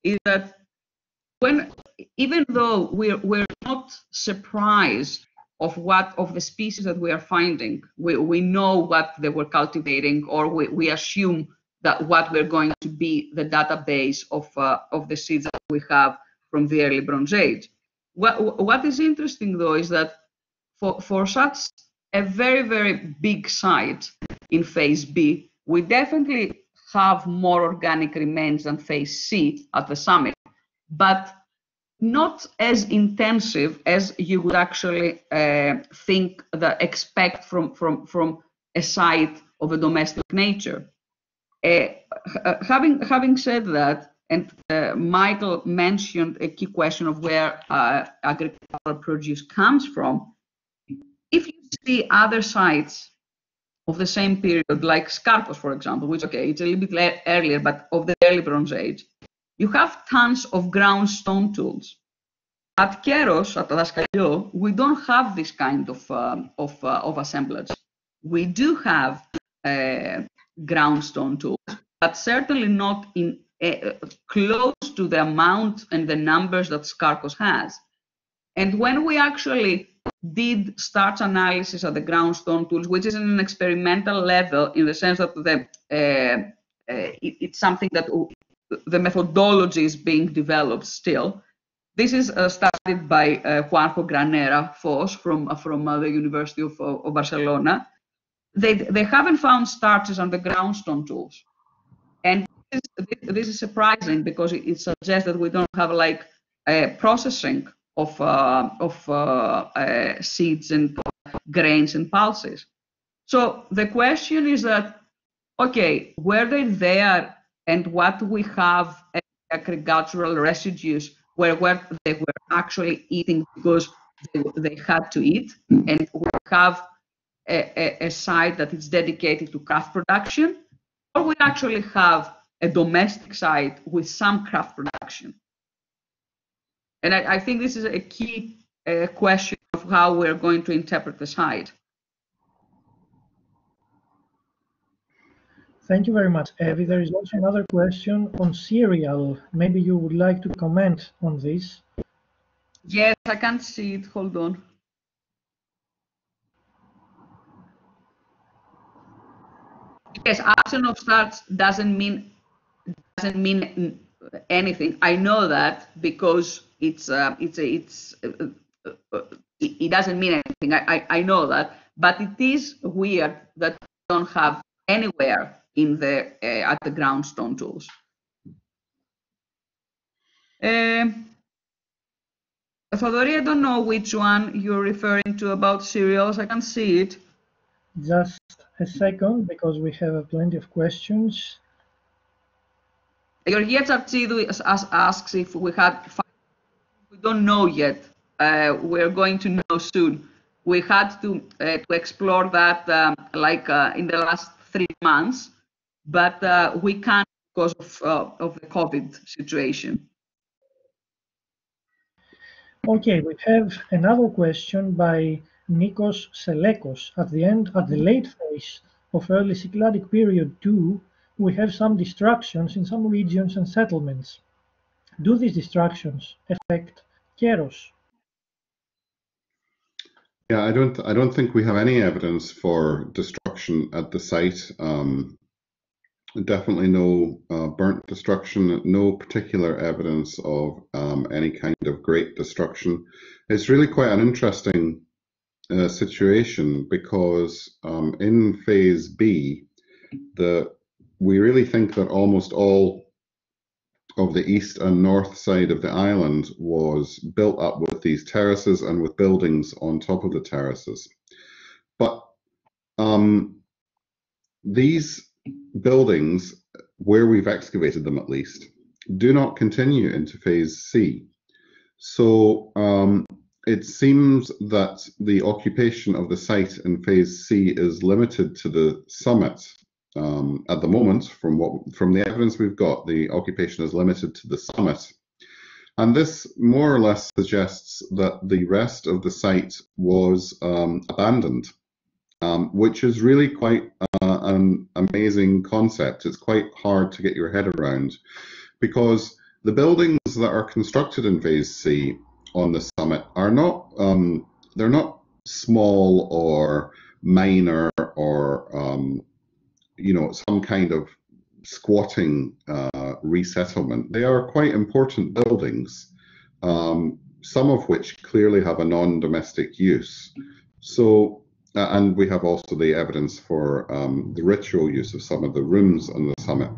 is that even though we're not surprised of the species that we are finding, we know what they were cultivating, or we assume that what we're going to be the database of the seeds that we have from the early Bronze Age. What is interesting though is that for such a very, very big site in phase B, we definitely have more organic remains than phase C at the summit, but not as intensive as you would actually expect from a site of a domestic nature. Having said that, and Michael mentioned a key question of where agricultural produce comes from. If you see other sites of the same period, like Skarpos, for example, which, okay, it's a little bit earlier, but of the early Bronze Age, you have tons of ground stone tools. At Keros, at Daskaliou, we don't have this kind of assemblage. We do have ground stone tools, but certainly not in close to the amount and the numbers that Skarpos has. And when we actually did starch analysis at the ground stone tools, which is in an experimental level in the sense that it's something that the methodology is being developed still. This is studied by Juanjo Granera Fos from the University of Barcelona. They haven't found starches on the ground stone tools. And this is surprising because it suggests that we don't have like processing of seeds and grains and pulses. So the question is that, okay, were they there and what we have agricultural residues where they were actually eating because they had to eat, and we have a site that is dedicated to craft production, or we actually have a domestic site with some craft production. And I think this is a key question of how we're going to interpret the site. Thank you very much, Evie. There is also another question on cereal. Maybe you would like to comment on this. Yes, I can't see it. Hold on. Yes, absence of starch doesn't mean anything. I know that because it doesn't mean anything. I know that, but it is weird that we don't have anywhere in the at the ground stone tools. Thodori, I don't know which one you're referring to about cereals. I can see it. Just a second, because we have plenty of questions. Georgia Tsartsidou asks if we had. We don't know yet. We're going to know soon. We had to explore that in the last 3 months, but we can't because of the COVID situation. Okay, we have another question by Nikos Selekos. At the late phase of early Cycladic period 2, we have some destructions in some regions and settlements. Do these destructions affect Keros? Yeah, I don't think we have any evidence for destruction at the site. Definitely no burnt destruction, no particular evidence of any kind of great destruction. It's really quite an interesting situation because in phase B, we really think that almost all of the east and north side of the island was built up with these terraces and with buildings on top of the terraces. But these buildings, where we've excavated them at least, do not continue into phase C. So it seems that the occupation of the site in phase C is limited to the summit. At the moment, from the evidence we've got, the occupation is limited to the summit. And this more or less suggests that the rest of the site was abandoned, which is really quite an amazing concept. It's quite hard to get your head around because the buildings that are constructed in Phase C on the summit are not, they're not small or minor or, some kind of squatting resettlement. They are quite important buildings, some of which clearly have a non-domestic use. So, and we have also the evidence for the ritual use of some of the rooms on the summit.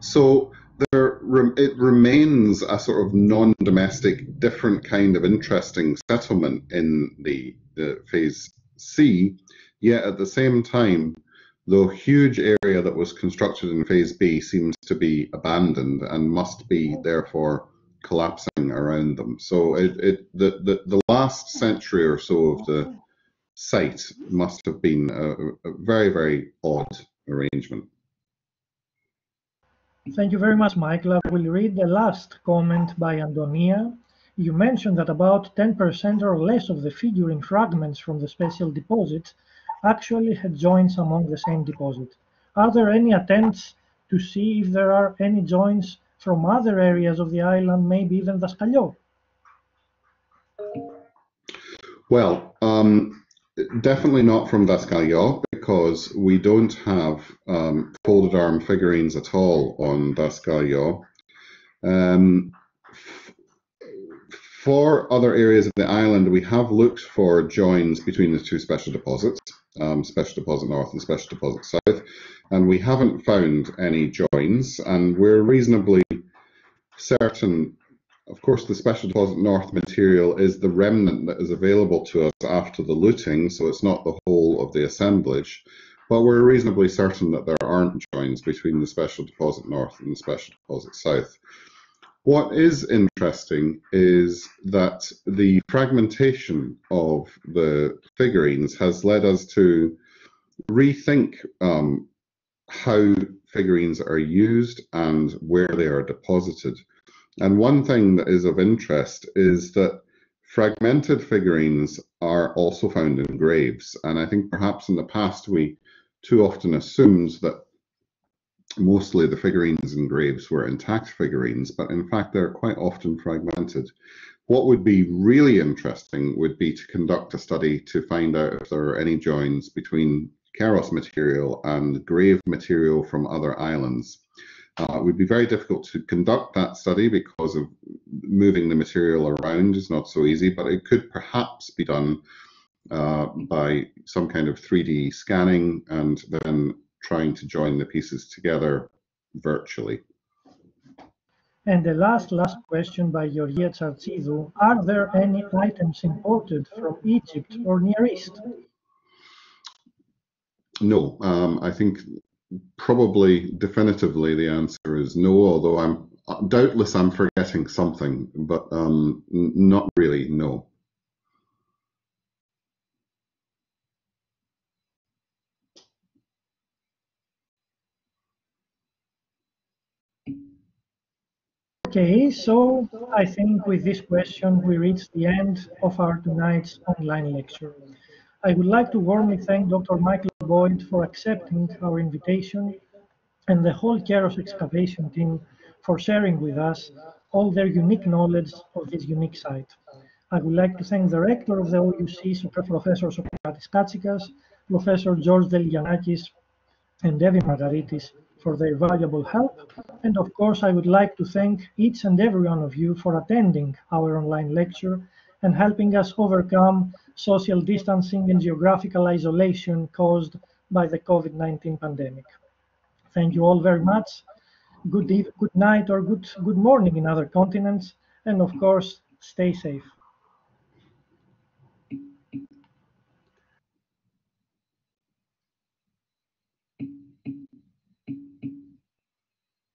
So it remains a sort of non-domestic, different kind of interesting settlement in the Phase C, yet at the same time, the huge area that was constructed in Phase B seems to be abandoned and must be therefore collapsing around them. So the last century or so of the site must have been a very, very odd arrangement. Thank you very much, Michael. I will read the last comment by Antonia. You mentioned that about 10% or less of the figurine fragments from the special deposits actually had joints among the same deposit. Are there any attempts to see if there are any joints from other areas of the island, maybe even Daskaliou? Well, definitely not from Daskaliou, because we don't have folded arm figurines at all on Daskaliou. For other areas of the island, we have looked for joins between the two special deposits, Special Deposit North and Special Deposit South, and we haven't found any joins, and we're reasonably certain. Of course, the Special Deposit North material is the remnant that is available to us after the looting, so it's not the whole of the assemblage, but we're reasonably certain that there aren't joins between the Special Deposit North and the Special Deposit South. What is interesting is that the fragmentation of the figurines has led us to rethink how figurines are used and where they are deposited. And one thing that is of interest is that fragmented figurines are also found in graves. And I think perhaps in the past we too often assumed that mostly the figurines in graves were intact figurines, but in fact they're quite often fragmented. What would be really interesting would be to conduct a study to find out if there are any joins between Keros material and grave material from other islands. It would be very difficult to conduct that study because of moving the material around is not so easy, but it could perhaps be done by some kind of 3D scanning and then trying to join the pieces together virtually. And the last question by Georgia Tsartsidou. Are there any items imported from Egypt or Near East? No, I think probably definitively the answer is no, although I'm doubtless I'm forgetting something, but not really, no. Okay, so I think with this question we reach the end of our tonight's online lecture. I would like to warmly thank Dr. Michael Boyd for accepting our invitation and the whole Keros excavation team for sharing with us all their unique knowledge of this unique site. I would like to thank the rector of the OUC, Professor Socrates Katsikas, Professor George Deligiannakis, and Devi Margaritis for their valuable help. And of course, I would like to thank each and every one of you for attending our online lecture and helping us overcome social distancing and geographical isolation caused by the COVID-19 pandemic. Thank you all very much. Good night or good morning in other continents. And of course, stay safe.